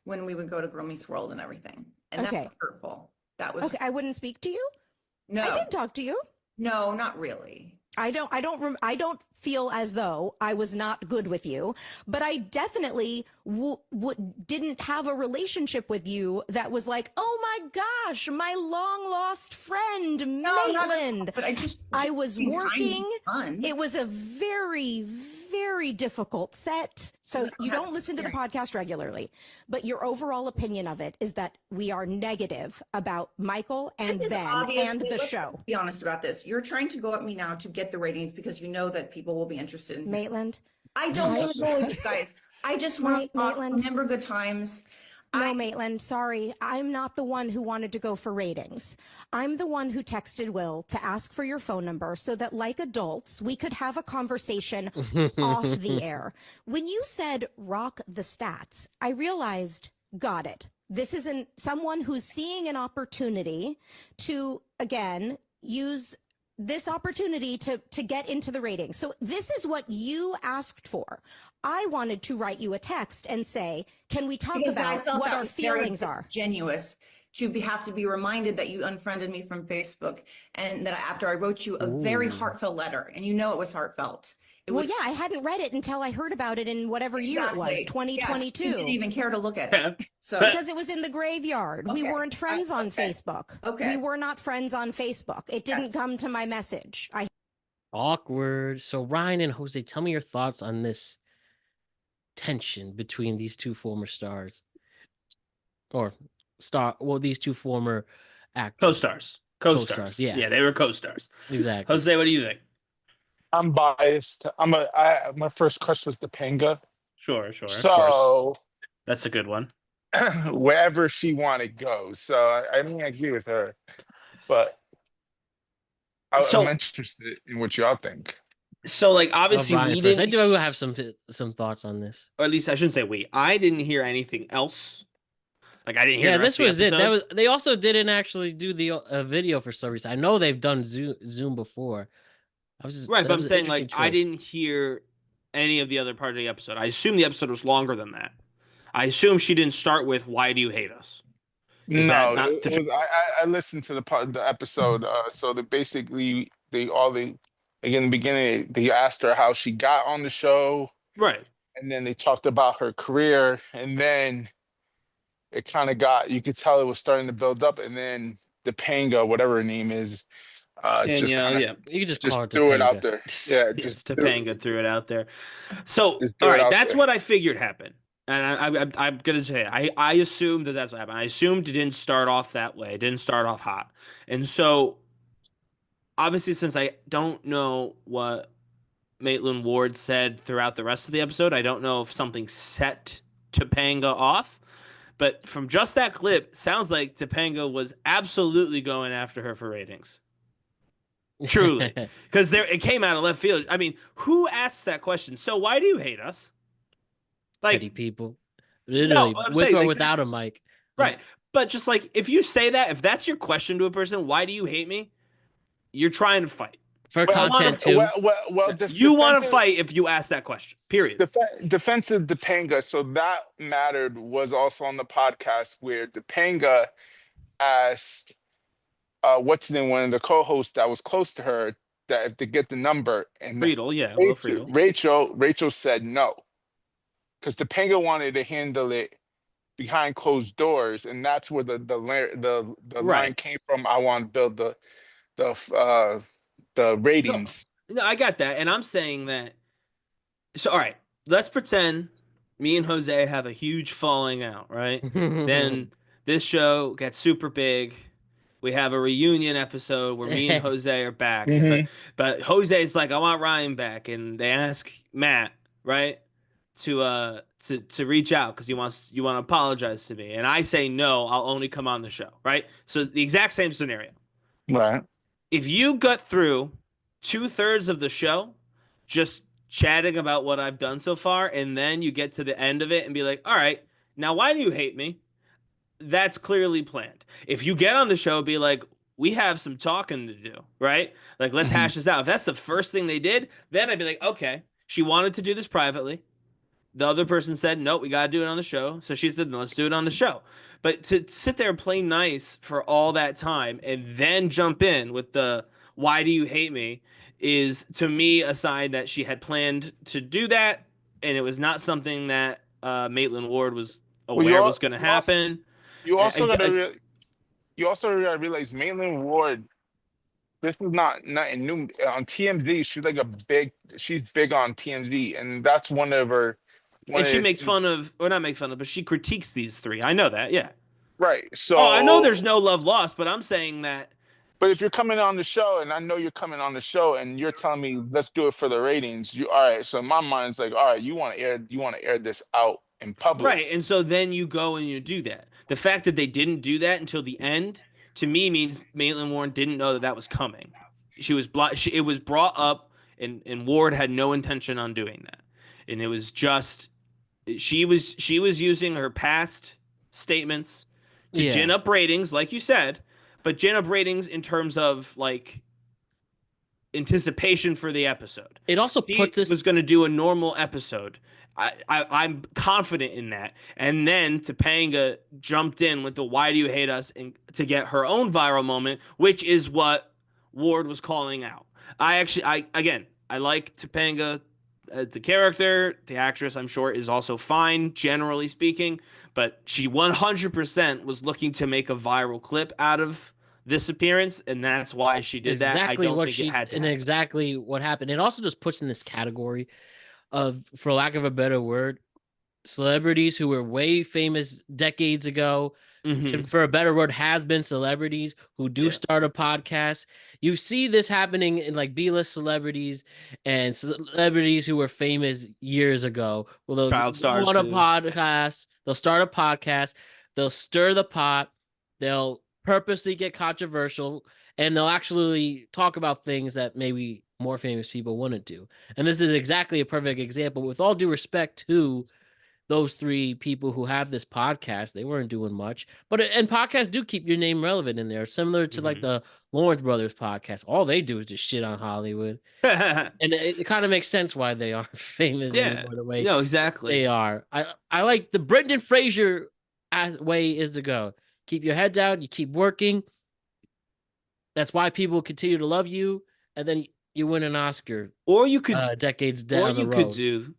[SPEAKER 7] when we would go to Girl Meets World and everything. And
[SPEAKER 6] Okay.
[SPEAKER 7] that was hurtful. That was
[SPEAKER 6] Okay, I wouldn't speak to you?
[SPEAKER 7] no.
[SPEAKER 6] I did talk to you.
[SPEAKER 7] No, not really.
[SPEAKER 6] I don't feel as though I was not good with you, but I definitely didn't have a relationship with you that was like, oh my gosh, my long lost friend Maitland.
[SPEAKER 7] But
[SPEAKER 6] I was
[SPEAKER 7] being kind
[SPEAKER 6] working.
[SPEAKER 7] is fun.
[SPEAKER 6] It was a very, very difficult set. So you don't listen to the podcast regularly, but your overall opinion of it is that we are negative about Michael and
[SPEAKER 7] This is
[SPEAKER 6] Ben
[SPEAKER 7] obviously-
[SPEAKER 6] and the
[SPEAKER 7] let's
[SPEAKER 6] show.
[SPEAKER 7] Be honest about this. You're trying to go at me now to get the ratings because you know that people will be interested in
[SPEAKER 6] Maitland.
[SPEAKER 7] I don't want to go with you guys. I just want to
[SPEAKER 6] Maitland.
[SPEAKER 7] remember good times.
[SPEAKER 6] No, Maitland, sorry. I'm not the one who wanted to go for ratings. I'm the one who texted Will to ask for your phone number so that, like adults, we could have a conversation off the air. When you said rock the stats, I realized, got it. This isn't someone who's seeing an opportunity to, again, use this opportunity to get into the ratings. So this is what you asked for. I wanted to write you a text and say, can we talk
[SPEAKER 7] Because I
[SPEAKER 6] about
[SPEAKER 7] felt
[SPEAKER 6] what
[SPEAKER 7] that
[SPEAKER 6] our
[SPEAKER 7] was very
[SPEAKER 6] feelings are?
[SPEAKER 7] disingenuous to have to be reminded that you unfriended me from Facebook and that after I wrote you a very heartfult letter, and you know it was heartfelt.
[SPEAKER 6] Well, yeah, I hadn't read it until I heard about it in whatever year it was,
[SPEAKER 7] Exactly.
[SPEAKER 6] 2022.
[SPEAKER 7] Yes, you didn't even care to look at it. So
[SPEAKER 6] Because it was in the graveyard. We
[SPEAKER 7] Okay.
[SPEAKER 6] weren't friends on
[SPEAKER 7] Okay.
[SPEAKER 6] Facebook.
[SPEAKER 7] Okay.
[SPEAKER 6] We were not friends on Facebook. It didn't
[SPEAKER 7] Yes.
[SPEAKER 6] come to my message.
[SPEAKER 2] Awkward. So Ryan and Jose, tell me your thoughts on this tension between these two former stars. These two former actors.
[SPEAKER 1] Co-stars.
[SPEAKER 2] Co-stars, yeah.
[SPEAKER 1] Yeah, they were co-stars.
[SPEAKER 2] Exactly.
[SPEAKER 1] Jose, what do you think?
[SPEAKER 3] I'm biased. My first crush was Topanga.
[SPEAKER 1] Sure, of course.
[SPEAKER 3] So
[SPEAKER 1] That's a good one.
[SPEAKER 3] wherever she wanted goes. So I mean, I agree with her, but I'm interested in what y'all think.
[SPEAKER 1] So, like, obviously,
[SPEAKER 2] Ryan
[SPEAKER 1] we
[SPEAKER 2] first.
[SPEAKER 1] didn't.
[SPEAKER 2] I do have some thoughts on this.
[SPEAKER 1] Or at least I shouldn't say we. I didn't hear anything else. Like, I didn't hear.
[SPEAKER 2] Yeah,
[SPEAKER 1] the rest
[SPEAKER 2] this
[SPEAKER 1] of the
[SPEAKER 2] was it.
[SPEAKER 1] episode.
[SPEAKER 2] They also didn't actually do the video for some reason. I know they've done Zoom before.
[SPEAKER 1] Right,
[SPEAKER 2] that
[SPEAKER 1] but I'm
[SPEAKER 2] was an
[SPEAKER 1] saying, like,
[SPEAKER 2] interesting
[SPEAKER 1] I
[SPEAKER 2] choice.
[SPEAKER 1] didn't hear any of the other part of the episode. I assume the episode was longer than that. I assume she didn't start with "Why do you hate us?" Is that
[SPEAKER 3] No,
[SPEAKER 1] not
[SPEAKER 3] it
[SPEAKER 1] the
[SPEAKER 3] was, I listened to the episode. So basically like in the beginning they asked her how she got on the show,
[SPEAKER 1] right?
[SPEAKER 3] and then they talked about her career, and then it kind of got, you could tell it was starting to build up, and then Topanga, whatever her name is, just
[SPEAKER 1] Danielle,
[SPEAKER 3] kind of
[SPEAKER 1] yeah.
[SPEAKER 2] You can just
[SPEAKER 3] just
[SPEAKER 2] call her
[SPEAKER 3] threw it out
[SPEAKER 2] Topanga.
[SPEAKER 3] there. Yeah,
[SPEAKER 1] Yes, Topanga threw it out there. So,
[SPEAKER 3] just
[SPEAKER 1] all
[SPEAKER 3] threw it
[SPEAKER 1] right,
[SPEAKER 3] out
[SPEAKER 1] that's
[SPEAKER 3] there.
[SPEAKER 1] what I figured happened. And I'm going to say, I assumed that that's what happened. I assumed it didn't start off that way. It didn't start off hot. And so, obviously, since I don't know what Maitland Ward said throughout the rest of the episode, I don't know if something set Topanga off. But from just that clip, sounds like Topanga was absolutely going after her for ratings. Truly, because it came out of left field. I mean, who asks that question? So why do you hate us?
[SPEAKER 2] Petty
[SPEAKER 1] Like,
[SPEAKER 2] people.
[SPEAKER 1] no,
[SPEAKER 2] Literally,
[SPEAKER 1] I'm
[SPEAKER 2] with
[SPEAKER 1] saying
[SPEAKER 2] or
[SPEAKER 1] like
[SPEAKER 2] without a mic.
[SPEAKER 1] right. But just like if you say that, if that's your question to a person, why do you hate me? You're trying to fight.
[SPEAKER 2] For
[SPEAKER 3] Well,
[SPEAKER 1] You want
[SPEAKER 2] content
[SPEAKER 1] to
[SPEAKER 2] too.
[SPEAKER 1] you want to fight if you ask that question. Period.
[SPEAKER 3] defensive Topanga. So that mattered was also on the podcast where Topanga asked, what's the name, one of the co-hosts that was close to her, that if to get the number, and
[SPEAKER 1] Friedel, yeah, Will Friedel.
[SPEAKER 3] Rachel said no, because Topanga wanted to handle it behind closed doors, and that's where the line
[SPEAKER 1] Right.
[SPEAKER 3] came from. I want to build the
[SPEAKER 1] No,
[SPEAKER 3] ratings.
[SPEAKER 1] no, I got that, and I'm saying that. So, all right, let's pretend me and Jose have a huge falling out, right? Then this show gets super big. We have a reunion episode where me and Jose are back, but Jose's like, I want Ryan back, and they ask Matt, right, to reach out because you want to apologize to me, and I say no, I'll only come on the show, right? So the exact same scenario.
[SPEAKER 3] Right.
[SPEAKER 1] If you got through 2/3 of the show just chatting about what I've done so far, and then you get to the end of it and be like, all right, now why do you hate me? That's clearly planned. If you get on the show, be like, we have some talking to do, right? Like, let's
[SPEAKER 3] Mhm.
[SPEAKER 1] hash this out. If that's the first thing they did, then I'd be like, okay, she wanted to do this privately. The other person said, no, we got to do it on the show. So she said, let's do it on the show. But to sit there and play nice for all that time and then jump in with the why do you hate me is to me a sign that she had planned to do that. And it was not something that Maitland Ward was
[SPEAKER 3] Well,
[SPEAKER 1] aware was going to happen.
[SPEAKER 3] you also gotta
[SPEAKER 1] I,
[SPEAKER 3] you also gotta realize Maitland Ward. This is not new on TMZ. She's big on TMZ, and that's one
[SPEAKER 1] and
[SPEAKER 3] of
[SPEAKER 1] she
[SPEAKER 3] the
[SPEAKER 1] makes fun
[SPEAKER 3] things.
[SPEAKER 1] of, or not make fun of, but she critiques these three. I know that. Yeah.
[SPEAKER 3] Right.
[SPEAKER 1] Oh, I know there's
[SPEAKER 3] So,
[SPEAKER 1] no love lost, but I'm saying that.
[SPEAKER 3] but if you're coming on the show, and I know you're coming on the show, and you're telling me let's do it for the ratings, you all right? So in my mind, it's like, all right, you want to air this out in public.
[SPEAKER 1] Right, and so then you go and you do that. The fact that they didn't do that until the end, to me, means Maitland Warren didn't know that that was coming. It was brought up, and Ward had no intention on doing that, and it was just she was using her past statements to gin
[SPEAKER 2] Yeah.
[SPEAKER 1] up ratings, like you said, but gin up ratings in terms of like anticipation for the episode.
[SPEAKER 2] It also puts
[SPEAKER 1] He
[SPEAKER 2] us
[SPEAKER 1] was going to do a normal episode. I'm confident in that. And then Topanga jumped in with the "Why do you hate us?" and to get her own viral moment, which is what Ward was calling out. I like Topanga, the character, the actress. I'm sure is also fine, generally speaking. But she 100% was looking to make a viral clip out of this appearance, and that's why she did that. I
[SPEAKER 2] exactly
[SPEAKER 1] don't
[SPEAKER 2] what
[SPEAKER 1] think it
[SPEAKER 2] she
[SPEAKER 1] had to
[SPEAKER 2] and
[SPEAKER 1] happen.
[SPEAKER 2] exactly what happened. It also just puts in this category of, for lack of a better word, celebrities who were way famous decades ago, and for a better word, has been celebrities who do
[SPEAKER 1] Yeah.
[SPEAKER 2] start a podcast. You see this happening in like B-list celebrities and celebrities who were famous years ago. Well, they'll
[SPEAKER 1] Child
[SPEAKER 2] go
[SPEAKER 1] stars
[SPEAKER 2] on a
[SPEAKER 1] too.
[SPEAKER 2] podcast, they'll start a podcast, they'll stir the pot, they'll purposely get controversial, and they'll actually talk about things that maybe more famous people wouldn't do. And this is exactly a perfect example. With all due respect to those three people who have this podcast, they weren't doing much. And podcasts do keep your name relevant in there, similar to like the Lawrence Brothers podcast. All they do is just shit on Hollywood. And it kind of makes sense why they aren't famous
[SPEAKER 1] Yeah.
[SPEAKER 2] anymore the way
[SPEAKER 1] No, exactly.
[SPEAKER 2] they are. I like the Brendan Fraser way is to go. Keep your head down, you keep working. That's why people continue to love you, and then you win an Oscar
[SPEAKER 1] Or you could
[SPEAKER 2] decades
[SPEAKER 1] or
[SPEAKER 2] down the
[SPEAKER 1] you could
[SPEAKER 2] road.
[SPEAKER 1] do,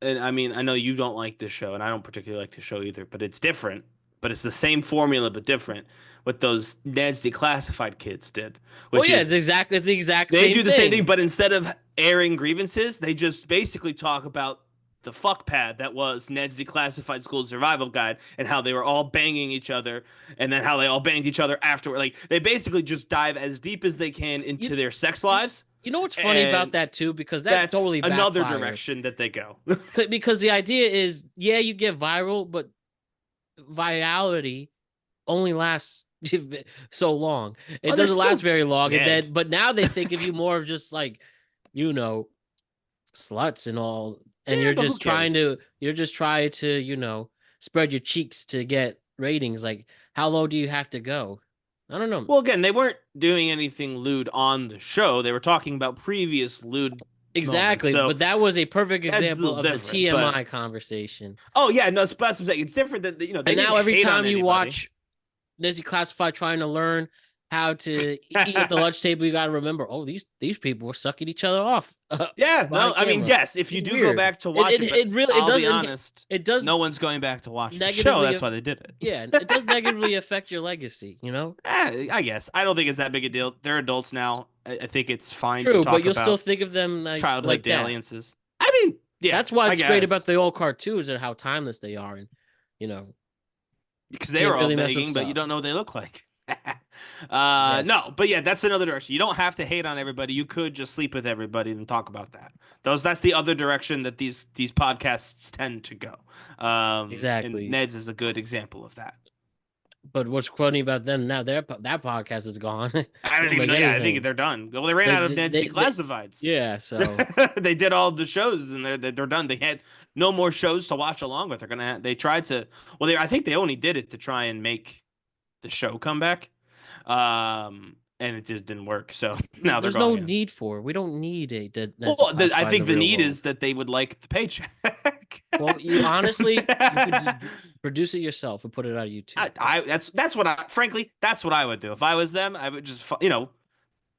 [SPEAKER 1] and I mean, I know you don't like this show, and I don't particularly like the show either, but it's different. but it's the same formula but different. What those Ned's Declassified kids did,
[SPEAKER 2] Oh
[SPEAKER 1] which
[SPEAKER 2] yeah,
[SPEAKER 1] is
[SPEAKER 2] it's the exact
[SPEAKER 1] they
[SPEAKER 2] same
[SPEAKER 1] do the
[SPEAKER 2] thing.
[SPEAKER 1] same thing, but instead of airing grievances, they just basically talk about the fuck pad that was Ned's Declassified School Survival Guide and how they were all banging each other and then how they all banged each other afterward. Like they basically just dive as deep as they can into their sex lives.
[SPEAKER 2] You know what's funny about
[SPEAKER 1] And
[SPEAKER 2] that too? Because that
[SPEAKER 1] that's
[SPEAKER 2] totally
[SPEAKER 1] another
[SPEAKER 2] backfired.
[SPEAKER 1] direction that they go.
[SPEAKER 2] Because the idea is, yeah, you get viral, but virality only lasts so long. It
[SPEAKER 1] Oh,
[SPEAKER 2] doesn't
[SPEAKER 1] there's
[SPEAKER 2] last
[SPEAKER 1] still
[SPEAKER 2] very long. And
[SPEAKER 1] Ned.
[SPEAKER 2] then, but now they think of you more of just like, you know, sluts and all, and
[SPEAKER 1] Yeah, but who cares?
[SPEAKER 2] you're just trying to, spread your cheeks to get ratings. Like, how low do you have to go? I don't know.
[SPEAKER 1] Well, again, they weren't doing anything lewd on the show. They were talking about previous lewd moments.
[SPEAKER 2] Exactly,
[SPEAKER 1] So
[SPEAKER 2] but that was a perfect
[SPEAKER 1] that's a
[SPEAKER 2] example
[SPEAKER 1] little
[SPEAKER 2] of the
[SPEAKER 1] different. But
[SPEAKER 2] TMI conversation.
[SPEAKER 1] oh yeah, no, that's what I'm saying. It's different than they
[SPEAKER 2] And
[SPEAKER 1] didn't
[SPEAKER 2] now every
[SPEAKER 1] hate on
[SPEAKER 2] time you
[SPEAKER 1] anybody.
[SPEAKER 2] watch Lizzie Classified trying to learn how to eat at the lunch table, you got to remember, oh, these people were sucking each other off.
[SPEAKER 1] Yeah, no,
[SPEAKER 2] behind
[SPEAKER 1] I mean,
[SPEAKER 2] camera.
[SPEAKER 1] yes, if you
[SPEAKER 2] It's
[SPEAKER 1] do go
[SPEAKER 2] weird.
[SPEAKER 1] back to watch it, but
[SPEAKER 2] It really
[SPEAKER 1] I'll be
[SPEAKER 2] doesn't.
[SPEAKER 1] honest,
[SPEAKER 2] It does
[SPEAKER 1] no one's going back to watch the show.
[SPEAKER 2] negatively.
[SPEAKER 1] That's why they did it.
[SPEAKER 2] Yeah, it does negatively affect your legacy.
[SPEAKER 1] I guess I don't think it's that big a deal. They're adults now. I think it's fine to
[SPEAKER 2] True, but
[SPEAKER 1] talk
[SPEAKER 2] you'll still
[SPEAKER 1] about
[SPEAKER 2] think of them
[SPEAKER 1] childhood
[SPEAKER 2] like that.
[SPEAKER 1] dalliances. I mean, yeah,
[SPEAKER 2] That's why
[SPEAKER 1] I
[SPEAKER 2] it's great
[SPEAKER 1] guess.
[SPEAKER 2] about the old cartoons and how timeless they are, and
[SPEAKER 1] Because they
[SPEAKER 2] can't
[SPEAKER 1] were all
[SPEAKER 2] really mess up
[SPEAKER 1] begging, but you
[SPEAKER 2] stuff.
[SPEAKER 1] don't know what they look like.
[SPEAKER 2] Yes.
[SPEAKER 1] No, but yeah, that's another direction. You don't have to hate on everybody. You could just sleep with everybody and talk about that. That's the other direction that these podcasts tend to go.
[SPEAKER 2] Exactly.
[SPEAKER 1] And Ned's is a good example of that.
[SPEAKER 2] But what's funny about them now? That podcast is gone.
[SPEAKER 1] I don't
[SPEAKER 2] Won't
[SPEAKER 1] even
[SPEAKER 2] make
[SPEAKER 1] know. Yeah, I
[SPEAKER 2] anything.
[SPEAKER 1] think they're done. Well, they ran out of Ned's Declassifieds.
[SPEAKER 2] Yeah, so
[SPEAKER 1] They did all the shows and they're done. They had no more shows to watch along with. They tried to. Well, I think they only did it to try and make the show come back. And it just didn't work. So now they're
[SPEAKER 2] there's no
[SPEAKER 1] going.
[SPEAKER 2] need for. We don't need a.
[SPEAKER 1] Well, I think the need is that they would like the paycheck.
[SPEAKER 2] Well, you honestly, you could just produce it yourself and put it on YouTube.
[SPEAKER 1] That's what frankly, that's what I would do if I was them. I would just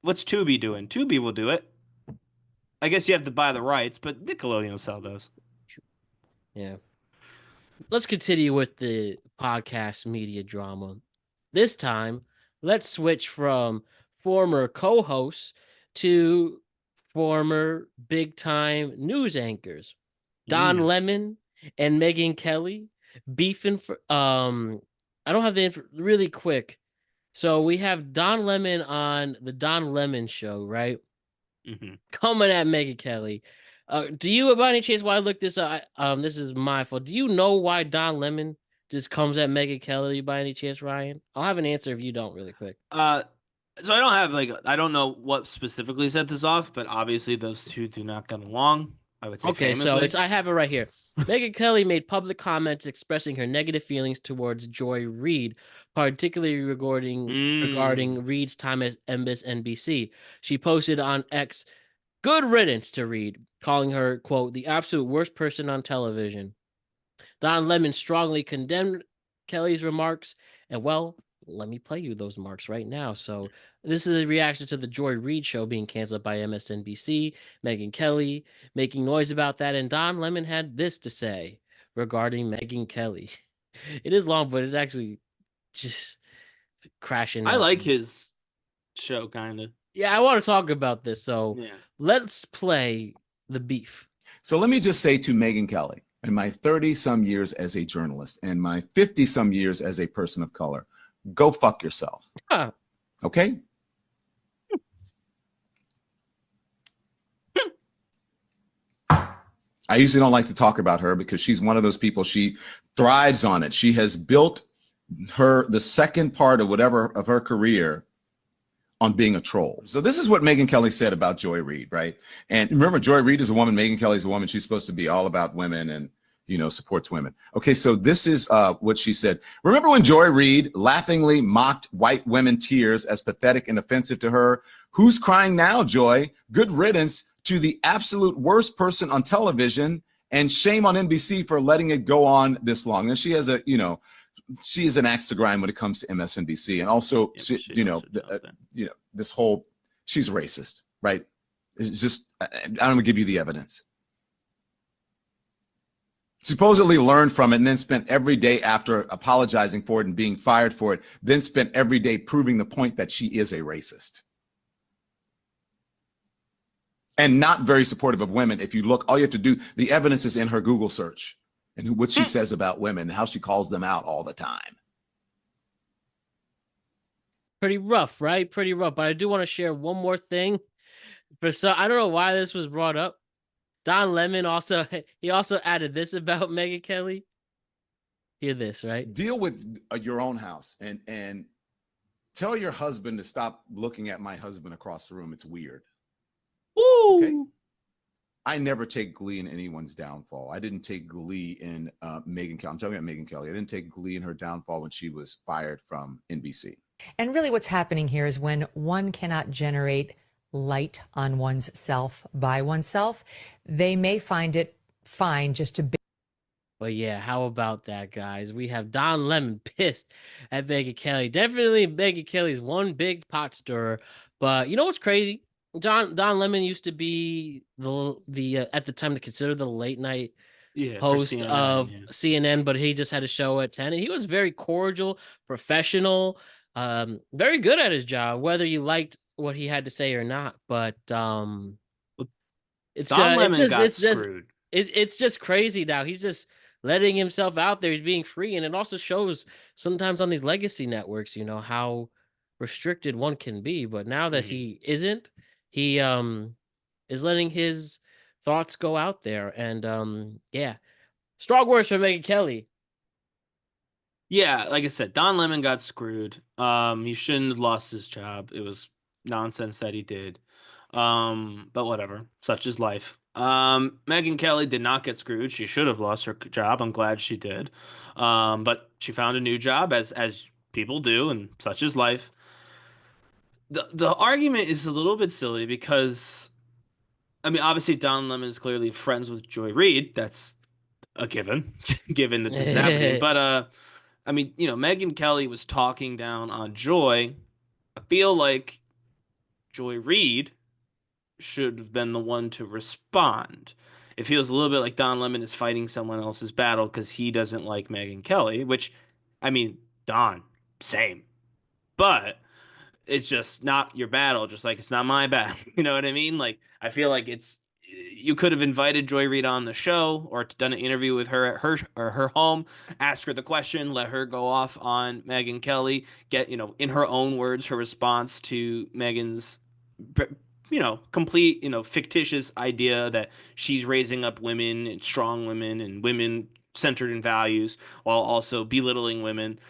[SPEAKER 1] what's Tubi doing? Tubi will do it. I guess you have to buy the rights, but Nickelodeon will sell those.
[SPEAKER 2] Yeah. Let's continue with the podcast media drama. This time, let's switch from former co-hosts to former big-time news anchors. Don Lemon and Megyn Kelly beefing for I don't have the really quick. So we have Don Lemon on the Don Lemon show, right?
[SPEAKER 1] Mm-hmm.
[SPEAKER 2] Coming at Megyn Kelly. Do you, by any chance, why I looked this up? This is my fault. Do you know why Don Lemon just comes at Megyn Kelly by any chance, Ryan? I'll have an answer if you don't, really quick.
[SPEAKER 1] So I don't have I don't know what specifically set this off, but obviously those two do not get along. I would say
[SPEAKER 2] Okay,
[SPEAKER 1] famously.
[SPEAKER 2] so I have it right here. Megyn Kelly made public comments expressing her negative feelings towards Joy Reid, particularly regarding Reid's time as MSNBC. She posted on X, "Good riddance to Reid," calling her, quote, "the absolute worst person on television." Don Lemon strongly condemned Kelly's remarks, and well, let me play you those marks right now. So this is a reaction to the Joy Reid show being canceled by MSNBC, Megyn Kelly making noise about that, and Don Lemon had this to say regarding Megyn Kelly. It is long, but it's actually just crashing.
[SPEAKER 1] I like his show, kind of.
[SPEAKER 2] Yeah, I want to talk about this, so
[SPEAKER 1] Yeah.
[SPEAKER 2] let's play the beef.
[SPEAKER 8] So let me just say to Megyn Kelly, in my 30-some years as a journalist and my 50-some years as a person of color, go fuck yourself.
[SPEAKER 2] Huh.
[SPEAKER 8] Okay? I usually don't like to talk about her because she's one of those people, she thrives on it. She has built the second part of whatever of her career on being a troll. So this is what Megyn Kelly said about Joy Reid, right? And remember, Joy Reid is a woman, Megyn Kelly is a woman. She's supposed to be all about women and, supports women. Okay, so this is what she said. Remember when Joy Reid laughingly mocked white women tears as pathetic and offensive to her? Who's crying now, Joy? Good riddance to the absolute worst person on television, and shame on NBC for letting it go on this long. And she has she is an axe to grind when it comes to MSNBC, and also, this whole, she's racist, right? It's just, I'm gonna give you the evidence. supposedly learned from it, and then spent every day after apologizing for it and being fired for it, then spent every day proving the point that she is a racist. And not very supportive of women. If you look, all you have to do, the evidence is in her Google search and what she says about women, how she calls them out all the time.
[SPEAKER 2] Pretty rough, right? Pretty rough. But I do want to share one more thing. I don't know why this was brought up. Don Lemon also added this about Megyn Kelly. Hear this, right?
[SPEAKER 8] Deal with your own house and tell your husband to stop looking at my husband across the room. It's weird.
[SPEAKER 1] Woo!
[SPEAKER 8] Okay. I never take glee in anyone's downfall. I didn't take glee in Megyn Kelly. I'm talking about Megyn Kelly. I didn't take glee in her downfall when she was fired from NBC.
[SPEAKER 9] And really what's happening here is when one cannot generate light on one's self by oneself, they may find it fine just to be.
[SPEAKER 2] But yeah, how about that, guys? We have Don Lemon pissed at Megyn Kelly. Definitely Megyn Kelly's one big pot stirrer. But you know what's crazy? Don Lemon used to be the at the time to consider the late night host
[SPEAKER 1] CNN,
[SPEAKER 2] of CNN, but he just had a show at 10, and he was very cordial, professional, very good at his job, whether you liked what he had to say or not. But
[SPEAKER 1] Don Lemon got screwed.
[SPEAKER 2] It's just crazy now. He's just letting himself out there. He's being free, and it also shows sometimes on these legacy networks, you know, how restricted one can be. But now that he isn't, he is letting his thoughts go out there. And yeah, strong words for Megyn Kelly.
[SPEAKER 1] Yeah, like I said, Don Lemon got screwed. He shouldn't have lost his job. It was nonsense that he did. But whatever, such is life. Megyn Kelly did not get screwed. She should have lost her job. I'm glad she did. But she found a new job as people do, and such is life. The argument is a little bit silly because, I mean, obviously Don Lemon is clearly friends with Joy Reid. That's a given, given that this is happening. But I mean, you know, Megyn Kelly was talking down on Joy. I feel like Joy Reid should have been the one to respond. It feels a little bit like Don Lemon is fighting someone else's battle because he doesn't like Megyn Kelly, which, I mean, Don, same. But it's just not your battle, just like it's not my battle. You know what I mean? Like, I feel like you could have invited Joy Reid on the show or done an interview with her at her home, ask her the question, let her go off on Megyn Kelly, get, you know, in her own words, her response to Megyn's, you know, complete, you know, fictitious idea that she's raising up women and strong women and women centered in values while also belittling women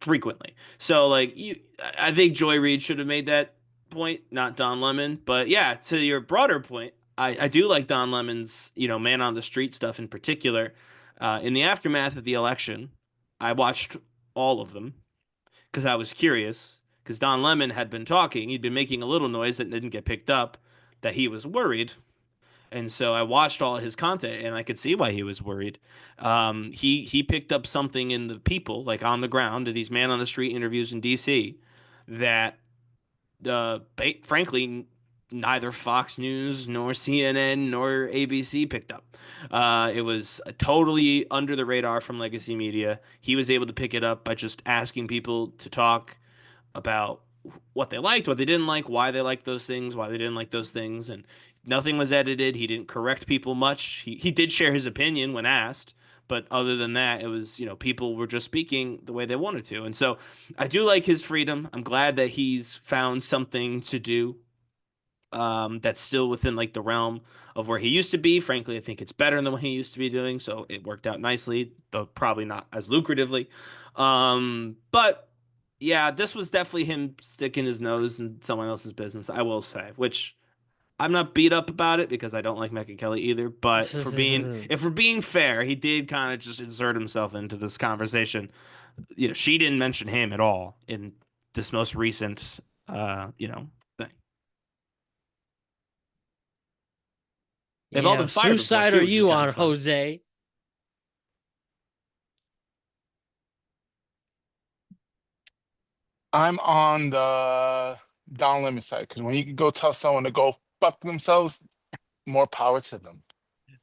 [SPEAKER 1] frequently. So like I think Joy Reid should have made that point, not Don Lemon. But yeah, to your broader point, I do like Don Lemon's, you know, man on the street stuff in particular. In the aftermath of the election, I watched all of them because I was curious. Because Don Lemon had been talking, he'd been making a little noise that didn't get picked up, that he was worried. And so I watched all his content, and I could see why he was worried. He picked up something in the people, like on the ground, these man on the street interviews in D.C. that, frankly, neither Fox News nor CNN nor ABC picked up. It was totally under the radar from legacy media. He was able to pick it up by just asking people to talk about what they liked, what they didn't like, why they liked those things, why they didn't like those things, and nothing was edited. He didn't correct people much. He did share his opinion when asked, but other than that, it was, you know, people were just speaking the way they wanted to. And so I do like his freedom. I'm glad that he's found something to do that's still within like the realm of where he used to be. Frankly, I think it's better than what he used to be doing, so it worked out nicely, though probably not as lucratively. But yeah, this was definitely him sticking his nose in someone else's business, I will say, which I'm not beat up about it because I don't like Megyn Kelly either. But if we're being fair, he did kind of just insert himself into this conversation. You know, she didn't mention him at all in this most recent, you know, thing. They've all been fired
[SPEAKER 2] Whose
[SPEAKER 1] before,
[SPEAKER 2] side
[SPEAKER 1] too,
[SPEAKER 2] are
[SPEAKER 1] which is
[SPEAKER 2] you
[SPEAKER 1] kind
[SPEAKER 2] on,
[SPEAKER 1] of fun.
[SPEAKER 2] Jose?
[SPEAKER 3] I'm on the Don Lemon side because when you can go tell someone to go fuck themselves, more power to them.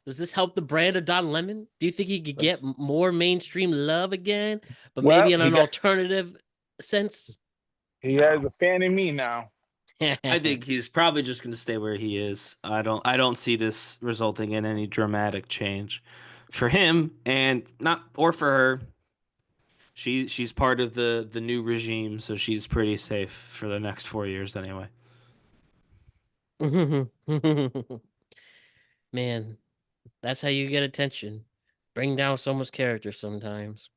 [SPEAKER 2] Does this help the brand of Don Lemon? Do you think he could get more mainstream love again, but
[SPEAKER 3] Well,
[SPEAKER 2] maybe in an alternative sense?
[SPEAKER 3] he has a fan in me now.
[SPEAKER 1] I think he's probably just going to stay where he is. I don't see this resulting in any dramatic change for him and not or for her. She's part of the new regime, so she's pretty safe for the next 4 years anyway.
[SPEAKER 2] Man, that's how you get attention. Bring down someone's character sometimes.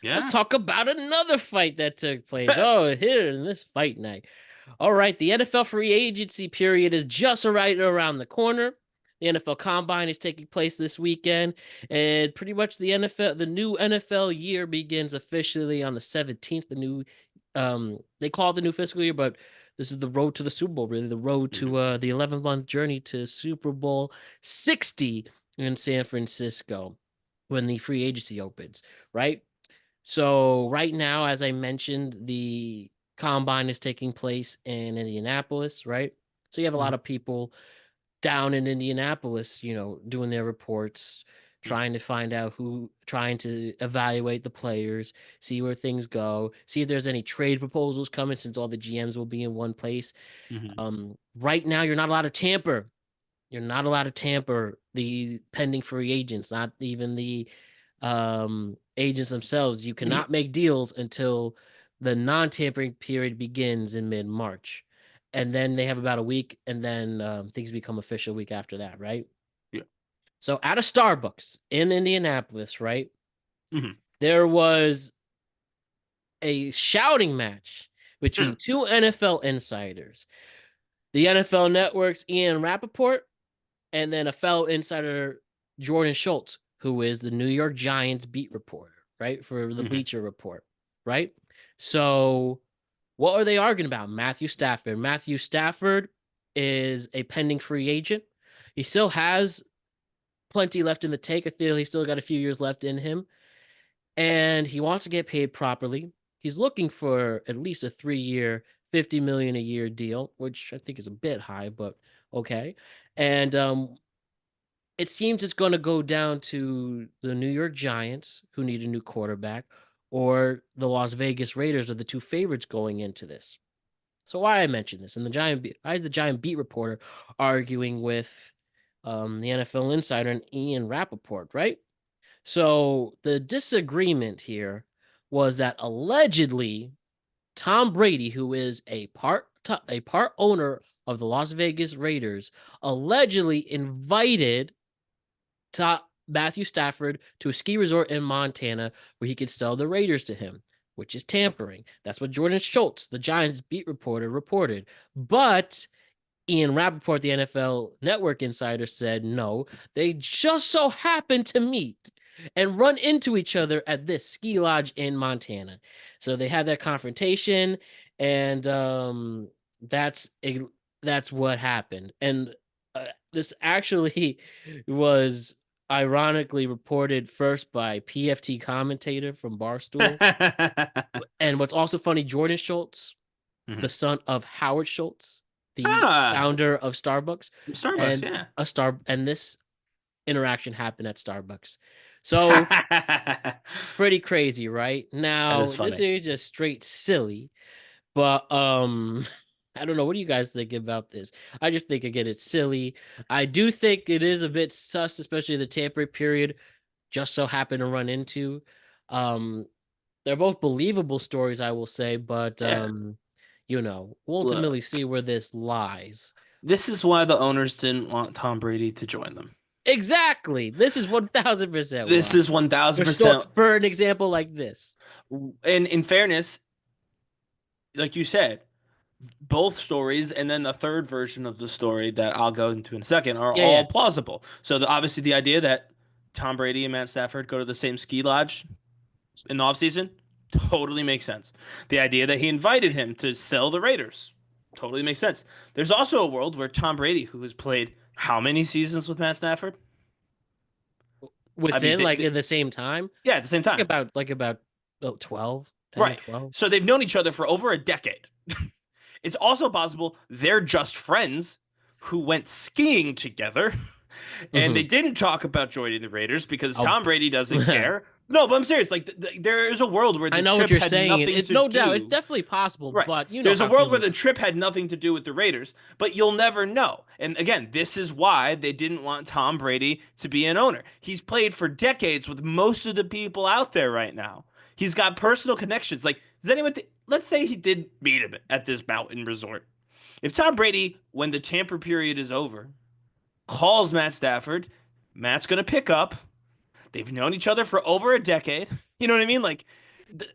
[SPEAKER 2] Let's
[SPEAKER 1] Yeah.
[SPEAKER 2] talk about another fight that took place. Oh, here in this fight night. All right, the NFL free agency period is just right around the corner. The NFL Combine is taking place this weekend, and pretty much the new NFL year begins officially on the 17th. They call it the new fiscal year, but this is the road to the Super Bowl, really the road to the 11-month journey to Super Bowl 60 in San Francisco when the free agency opens, right? So right now, as I mentioned, the combine is taking place in Indianapolis, right? So you have a lot of people down in Indianapolis, doing their reports, trying to evaluate the players, see where things go, see if there's any trade proposals coming since all the GMs will be in one place. Right now, you're not allowed to tamper. You're not allowed to tamper the pending free agents, not even the agents themselves. You cannot make deals until the non-tampering period begins in mid-March. And then they have about a week, and then things become official a week after that, right?
[SPEAKER 1] Yeah.
[SPEAKER 2] So at a Starbucks in Indianapolis, right, there was a shouting match between two NFL insiders. The NFL Network's Ian Rappaport, and then a fellow insider, Jordan Schultz, who is the New York Giants beat reporter, right, for the Bleacher Report, right? So what are they arguing about? Matthew Stafford. Matthew Stafford is a pending free agent. He still has plenty left in the tank. I feel he's still got a few years left in him. And he wants to get paid properly. He's looking for at least a 3-year, $50 million a year deal, which I think is a bit high, but okay. And it seems it's going to go down to the New York Giants, who need a new quarterback, or the Las Vegas Raiders are the two favorites going into this. So why I mentioned this, and why is the Giant beat reporter arguing with the NFL insider and Ian Rappaport, right? So the disagreement here was that allegedly Tom Brady, who is a part owner of the Las Vegas Raiders, allegedly invited Matthew Stafford to a ski resort in Montana where he could sell the Raiders to him, which is tampering. That's what Jordan Schultz, the Giants beat reporter, reported. But Ian Rappaport, the NFL Network insider, said no, they just so happened to meet and run into each other at this ski lodge in Montana. So they had that confrontation, and that's what happened. And this actually was ironically reported first by PFT commentator from Barstool. And what's also funny, Jordan Schultz, the son of Howard Schultz, the founder of Starbucks. And this interaction happened at Starbucks. So pretty crazy, right? Now, this is just straight silly. But I don't know. What do you guys think about this? I just think, again, it's silly. I do think it is a bit sus, especially the tampering period just so happened to run into. They're both believable stories, I will say, but we'll ultimately see where this lies.
[SPEAKER 1] This is why the owners didn't want Tom Brady to join them.
[SPEAKER 2] Exactly. This is 1,000%.
[SPEAKER 1] This is 1,000%
[SPEAKER 2] for an example like this.
[SPEAKER 1] And in fairness, like you said, both stories and then the third version of the story that I'll go into in a second are all plausible. So obviously the idea that Tom Brady and Matt Stafford go to the same ski lodge in the offseason totally makes sense. The idea that he invited him to sell the Raiders totally makes sense. There's also a world where Tom Brady, who has played how many seasons with Matt Stafford?
[SPEAKER 2] In the same time?
[SPEAKER 1] Yeah, at the same time.
[SPEAKER 2] Like about 12, 10
[SPEAKER 1] right.
[SPEAKER 2] 12.
[SPEAKER 1] So they've known each other for over a decade. It's also possible they're just friends who went skiing together And they
[SPEAKER 2] Mhm.
[SPEAKER 1] didn't talk about joining the Raiders because
[SPEAKER 2] Oh,
[SPEAKER 1] Tom Brady doesn't care. No, but I'm serious. Like, there is a world where
[SPEAKER 2] I
[SPEAKER 1] the
[SPEAKER 2] know what
[SPEAKER 1] trip
[SPEAKER 2] you're
[SPEAKER 1] had
[SPEAKER 2] saying.
[SPEAKER 1] nothing
[SPEAKER 2] It's
[SPEAKER 1] to
[SPEAKER 2] no doubt. It's
[SPEAKER 1] do.
[SPEAKER 2] definitely possible,
[SPEAKER 1] Right.
[SPEAKER 2] but you know
[SPEAKER 1] There's a
[SPEAKER 2] how
[SPEAKER 1] world where
[SPEAKER 2] humans
[SPEAKER 1] the trip had nothing to do with the Raiders, but you'll never know. And again, this is why they didn't want Tom Brady to be an owner. He's played for decades with most of the people out there right now. He's got personal connections. Like, does anyone let's say he did meet him at this mountain resort. If Tom Brady, when the tamper period is over, calls Matt Stafford, Matt's going to pick up. They've known each other for over a decade. You know what I mean? Like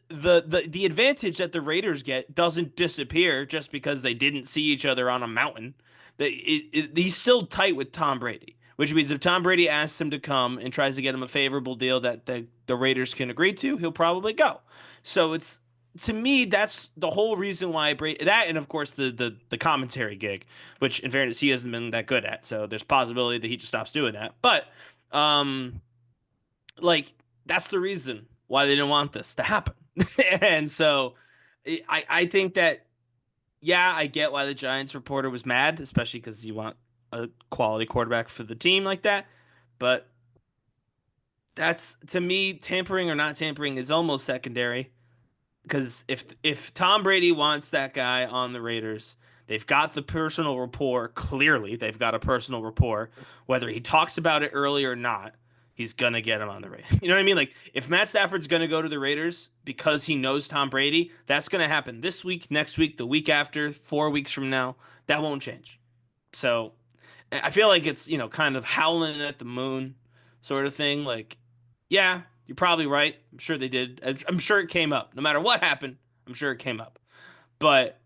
[SPEAKER 1] the advantage that the Raiders get doesn't disappear just because they didn't see each other on a mountain. He's still tight with Tom Brady, which means if Tom Brady asks him to come and tries to get him a favorable deal that the Raiders can agree to, he'll probably go. So it's to me that's the whole reason why Brady that and of course the commentary gig, which in fairness he hasn't been that good at. So there's possibility that he just stops doing that. But like that's the reason why they didn't want this to happen. And so I think that yeah, I get why the Giants reporter was mad, especially because you want a quality quarterback for the team like that. But that's to me, tampering or not tampering is almost secondary. Because if Tom Brady wants that guy on the Raiders, they've got the personal rapport. Clearly, they've got a personal rapport. Whether he talks about it early or not, he's gonna get him on the Raiders. You know what I mean? Like if Matt Stafford's gonna go to the Raiders because he knows Tom Brady, that's gonna happen this week, next week, the week after, 4 weeks from now. That won't change. So I feel like it's kind of howling at the moon sort of thing. Like, yeah, you're probably right. I'm sure they did. I'm sure it came up. No matter what happened, I'm sure it came up. But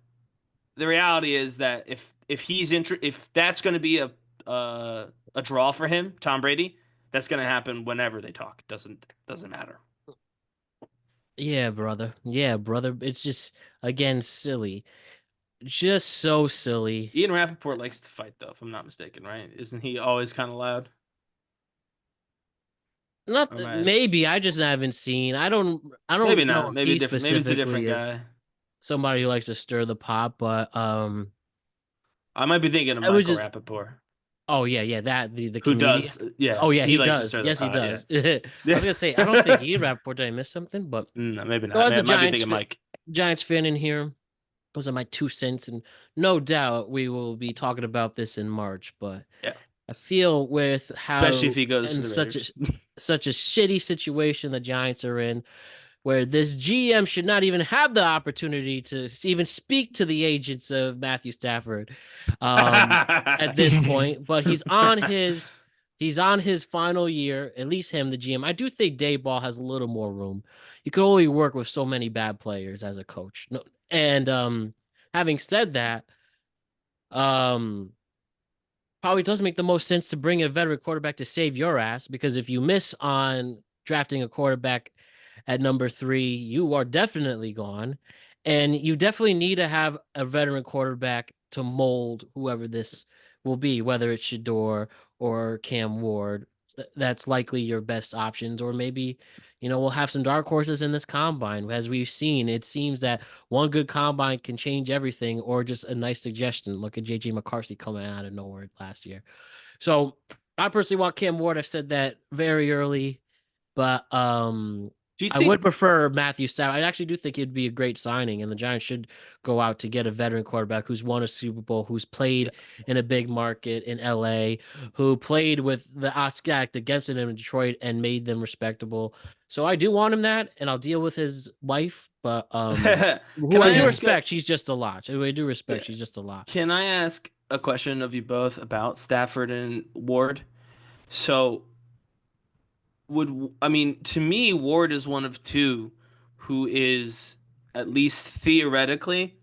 [SPEAKER 1] the reality is that if that's going to be a draw for him, Tom Brady, that's going to happen whenever they talk. Doesn't matter.
[SPEAKER 2] Yeah, brother. Yeah, brother. It's just again silly. Just so silly.
[SPEAKER 1] Ian Rappaport likes to fight, though, if I'm not mistaken, right? Isn't he always kind of loud?
[SPEAKER 2] Not
[SPEAKER 1] Or
[SPEAKER 2] that,
[SPEAKER 1] am I-
[SPEAKER 2] maybe I just haven't seen. I don't
[SPEAKER 1] Maybe
[SPEAKER 2] know
[SPEAKER 1] not.
[SPEAKER 2] if
[SPEAKER 1] Maybe
[SPEAKER 2] he
[SPEAKER 1] different. Maybe it's a
[SPEAKER 2] specifically
[SPEAKER 1] different
[SPEAKER 2] is
[SPEAKER 1] guy.
[SPEAKER 2] somebody who likes to stir the pot, but
[SPEAKER 1] I might be thinking of
[SPEAKER 2] I was
[SPEAKER 1] Michael
[SPEAKER 2] just
[SPEAKER 1] Rappaport,
[SPEAKER 2] oh yeah, that the
[SPEAKER 1] who
[SPEAKER 2] comedian.
[SPEAKER 1] does. Yeah,
[SPEAKER 2] Oh yeah,
[SPEAKER 1] he
[SPEAKER 2] he
[SPEAKER 1] likes to
[SPEAKER 2] does.
[SPEAKER 1] stir the
[SPEAKER 2] Yes, he
[SPEAKER 1] pot. Yeah.
[SPEAKER 2] does. I
[SPEAKER 1] Yeah.
[SPEAKER 2] was gonna say I don't think he Rapport. Did I miss something? But
[SPEAKER 1] No, maybe
[SPEAKER 2] no,
[SPEAKER 1] not.
[SPEAKER 2] as the
[SPEAKER 1] I might be thinking Mike.
[SPEAKER 2] Giants fan in here, those are my 2 cents, and no doubt we will be talking about this in March. But
[SPEAKER 1] Yeah.
[SPEAKER 2] I feel with
[SPEAKER 1] Especially if
[SPEAKER 2] how
[SPEAKER 1] he goes to
[SPEAKER 2] in
[SPEAKER 1] the
[SPEAKER 2] such a
[SPEAKER 1] Raiders.
[SPEAKER 2] such a shitty situation the Giants are in, where this GM should not even have the opportunity to even speak to the agents of Matthew Stafford at this point. But he's on his final year, at least him, the GM. I do think Dayball has a little more room. You can only work with so many bad players as a coach. No, and having said that, um probably does make the most sense to bring a veteran quarterback to save your ass, because if you miss on drafting a quarterback at number 3, you are definitely gone. And you definitely need to have a veteran quarterback to mold whoever this will be, whether it's Shador or Cam Ward. That's likely your best options. Or maybe, we'll have some dark horses in this combine. As we've seen, it seems that one good combine can change everything, or just a nice suggestion. Look at JJ McCarthy coming out of nowhere last year. So I personally want Cam Ward. I've said that very early, but
[SPEAKER 1] Do you
[SPEAKER 2] I would
[SPEAKER 1] think?
[SPEAKER 2] prefer Matthew Stafford. I actually do think it'd be a great signing, and the Giants should go out to get a veteran quarterback who's won a Super Bowl, who's played in a big market in LA, who played with the stacked against him in Detroit and made them respectable. So I do want him that, and I'll deal with his wife, but who
[SPEAKER 1] Can
[SPEAKER 2] I
[SPEAKER 1] I
[SPEAKER 2] do
[SPEAKER 1] ask
[SPEAKER 2] respect, she's just a lot. Who I do respect, she's just a lot.
[SPEAKER 1] Can I ask a question of you both about Stafford and Ward? So to me, Ward is one of two who is at least theoretically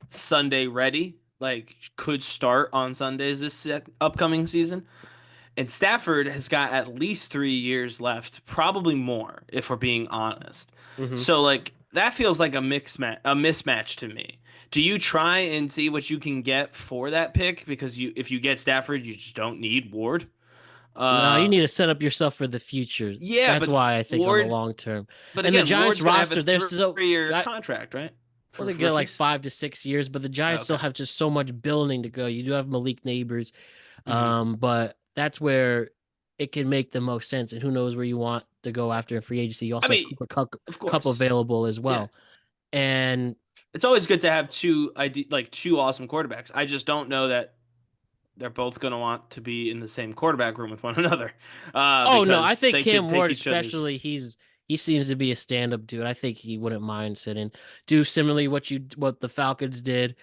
[SPEAKER 1] Sunday ready, like could start on Sundays this upcoming season. And Stafford has got at least 3 years left, probably more, if we're being honest.
[SPEAKER 2] Mm-hmm.
[SPEAKER 1] So like that feels like a mismatch to me. Do you try and see what you can get for that pick? Because if you get Stafford, you just don't need Ward.
[SPEAKER 2] No, you need to set up yourself for the future.
[SPEAKER 1] Yeah,
[SPEAKER 2] That's
[SPEAKER 1] but
[SPEAKER 2] why I think on the
[SPEAKER 1] Ward,
[SPEAKER 2] long term.
[SPEAKER 1] but
[SPEAKER 2] And the
[SPEAKER 1] again,
[SPEAKER 2] Giants
[SPEAKER 1] Ward's gonna have
[SPEAKER 2] roster,
[SPEAKER 1] a
[SPEAKER 2] there's so
[SPEAKER 1] 3-year contract, right?
[SPEAKER 2] well,
[SPEAKER 1] For
[SPEAKER 2] they get like
[SPEAKER 1] rookies?
[SPEAKER 2] 5 to 6 years, but the Giants still
[SPEAKER 1] Okay.
[SPEAKER 2] have just so much building to go. You do have Malik Neighbors,
[SPEAKER 1] Mhm.
[SPEAKER 2] but that's where it can make the most sense. And who knows where you want to go after in free agency. You also have Cooper
[SPEAKER 1] of
[SPEAKER 2] Cup
[SPEAKER 1] course.
[SPEAKER 2] available as well.
[SPEAKER 1] Yeah.
[SPEAKER 2] And
[SPEAKER 1] it's always good to have two awesome quarterbacks. I just don't know that they're both going to want to be in the same quarterback room with one another.
[SPEAKER 2] Oh no, I
[SPEAKER 1] Because
[SPEAKER 2] think
[SPEAKER 1] they
[SPEAKER 2] Cam
[SPEAKER 1] could take
[SPEAKER 2] Ward
[SPEAKER 1] each
[SPEAKER 2] especially
[SPEAKER 1] other's.
[SPEAKER 2] he seems to be a stand-up dude. I think he wouldn't mind sitting. Do similarly what the Falcons did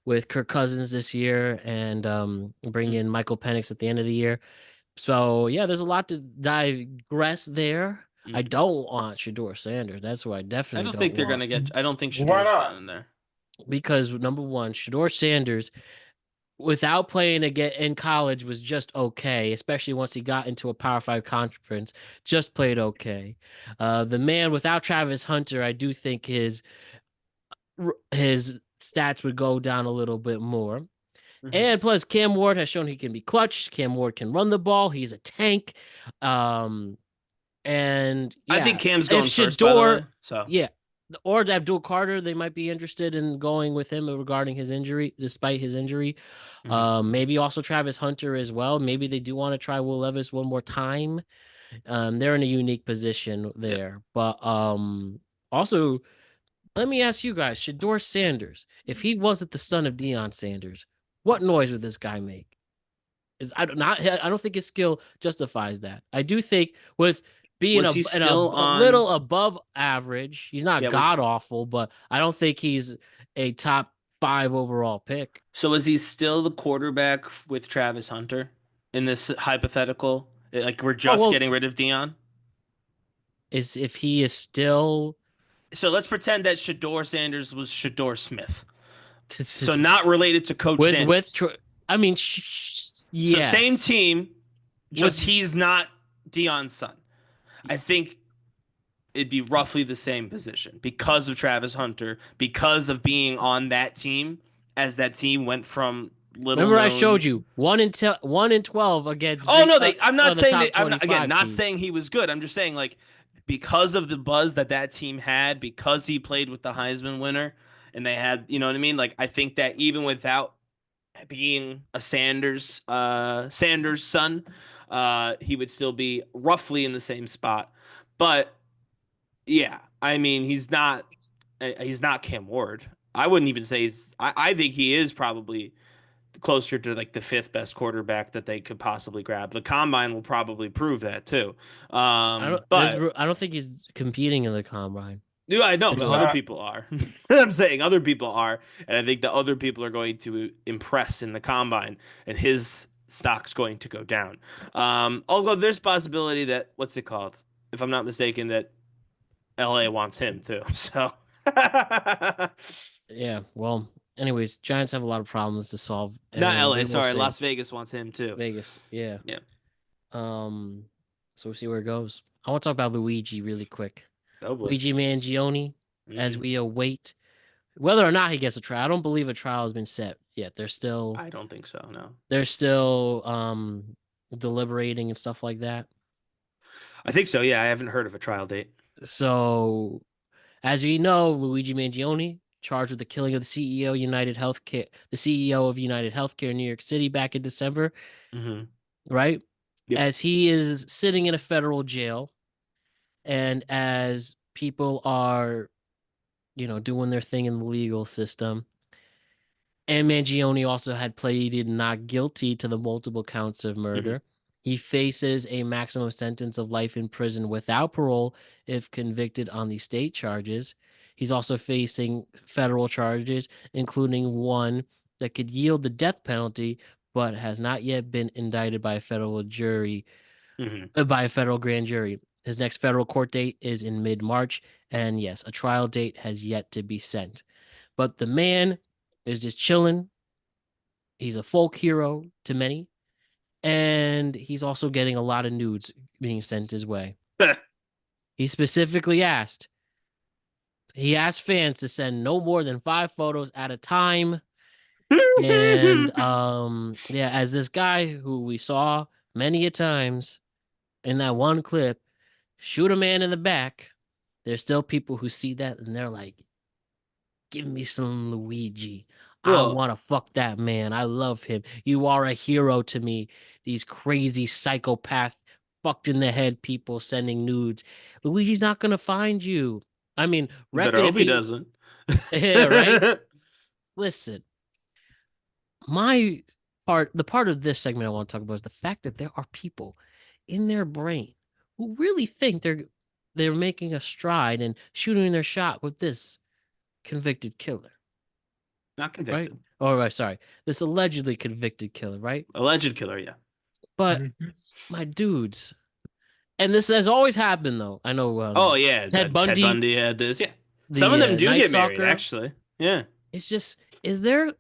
[SPEAKER 2] with Kirk Cousins this year and bring in Michael Penix at the end of the year. So yeah, there's a lot to digress there. I don't want Shedeur Sanders. That's what I
[SPEAKER 1] I
[SPEAKER 2] definitely
[SPEAKER 1] don't
[SPEAKER 2] don't
[SPEAKER 1] think they're
[SPEAKER 2] want.
[SPEAKER 1] going to get. I don't think
[SPEAKER 3] Why
[SPEAKER 1] Shador's
[SPEAKER 3] not?
[SPEAKER 1] going in there.
[SPEAKER 2] Because number one, Shedeur Sanders, without playing again in college, was just okay, especially once he got into a Power 5 conference, just played okay. The man without Travis Hunter, I do think his stats would go down a little bit more. And plus, Cam Ward has shown he can be clutch. Cam Ward can run the ball. He's a tank. And yeah,
[SPEAKER 1] I think Cam's
[SPEAKER 2] if
[SPEAKER 1] going first, by the way. So
[SPEAKER 2] yeah, or Abdul Carter, they might be interested in going with him regarding his injury, despite his injury. Maybe also Travis Hunter as well. Maybe they do want to try Will Levis one more time. They're in a unique position there. But also, let me ask you guys, Shedeur Sanders, if he wasn't the son of Deion Sanders, what noise would this guy make? I don't think his skill justifies that. I do think with being
[SPEAKER 1] was he
[SPEAKER 2] a
[SPEAKER 1] still on?
[SPEAKER 2] little above average, he's not
[SPEAKER 1] Yeah,
[SPEAKER 2] god awful, but I don't think he's a top 5 overall pick.
[SPEAKER 1] So is he still the quarterback with Travis Hunter in this hypothetical? Like we're just getting rid of Dion.
[SPEAKER 2] Is if he is still.
[SPEAKER 1] So let's pretend that Shedeur Sanders was Shedeur Smith. So
[SPEAKER 2] Is,
[SPEAKER 1] not related to Coach Sanders.
[SPEAKER 2] I mean, yes.
[SPEAKER 1] So same team, just he's not Dion's son. I think it'd be roughly the same position because of Travis Hunter, because of being on that team, as that team went from little.
[SPEAKER 2] Remember, I showed you 1 in 12 against.
[SPEAKER 1] Oh no, I'm not saying that. I'm not
[SPEAKER 2] teams.
[SPEAKER 1] saying he was good. I'm just saying like because of the buzz that team had, because he played with the Heisman winner, and they had, you know what I mean. Like I think that even without being a Sanders son, he would still be roughly in the same spot. But yeah, I mean he's not Cam Ward. I wouldn't even say I think he is probably closer to like the 5th best quarterback that they could possibly grab. The combine will probably prove that too. But
[SPEAKER 2] I don't think he's competing in the combine.
[SPEAKER 1] Yeah, I know, but other people are. I'm saying other people are, and I think the other people are going to impress in the combine, and his stock's going to go down. Although there's possibility that what's it called? If I'm not mistaken, that LA wants him too. So
[SPEAKER 2] yeah, well, anyways, Giants have a lot of problems to solve.
[SPEAKER 1] Not LA, sorry, Las Vegas wants him too.
[SPEAKER 2] Vegas, yeah.
[SPEAKER 1] Yeah.
[SPEAKER 2] So we'll see where it goes. I want to talk about Luigi really quick.
[SPEAKER 1] Oh boy.
[SPEAKER 2] Luigi Mangione, as we await whether or not he gets a trial. I don't believe a trial has been set yet. They're still.
[SPEAKER 1] I don't think so. No.
[SPEAKER 2] They're still deliberating and stuff like that.
[SPEAKER 1] I think so. Yeah, I haven't heard of a trial date.
[SPEAKER 2] So, as we know, Luigi Mangione charged with the killing of the CEO of United Healthcare in New York City back in December. Right? Yep. As he is sitting in a federal jail, and as people are, doing their thing in the legal system, and Mangione also had pleaded not guilty to the multiple counts of murder. He faces a maximum sentence of life in prison without parole if convicted on the state charges. He's also facing federal charges, including one that could yield the death penalty, but has not yet been indicted by a federal jury, by a federal grand jury. His next federal court date is in mid-March, and yes, a trial date has yet to be set. But the man is just chilling. He's a folk hero to many, and he's also getting a lot of nudes being sent his way. He specifically asked fans to send no more than 5 photos at a time. And as this guy who we saw many a times in that one clip shoot a man in the back, there's still people who see that and they're like, give me some Luigi. I want to fuck that man. I love him. You are a hero to me. these crazy psychopath, fucked in the head people sending nudes. Luigi's not gonna find you. I mean,
[SPEAKER 1] Better
[SPEAKER 2] reckon if
[SPEAKER 1] hope he
[SPEAKER 2] he,
[SPEAKER 1] doesn't.
[SPEAKER 2] yeah, right. Listen, the part of this segment I want to talk about is the fact that there are people in their brain who really think they're making a stride and shooting their shot with this convicted killer,
[SPEAKER 1] Not
[SPEAKER 2] right?
[SPEAKER 1] convicted.
[SPEAKER 2] Oh, right, sorry, this allegedly convicted killer, right?
[SPEAKER 1] Alleged killer, yeah.
[SPEAKER 2] But my dudes, and this has always happened though. I know.
[SPEAKER 1] Oh yeah,
[SPEAKER 2] Ted
[SPEAKER 1] Ted
[SPEAKER 2] Bundy,
[SPEAKER 1] Bundy had this. Yeah, some of
[SPEAKER 2] the
[SPEAKER 1] them do
[SPEAKER 2] Night
[SPEAKER 1] get married,
[SPEAKER 2] Stalker.
[SPEAKER 1] actually. Yeah.
[SPEAKER 2] It's just, is there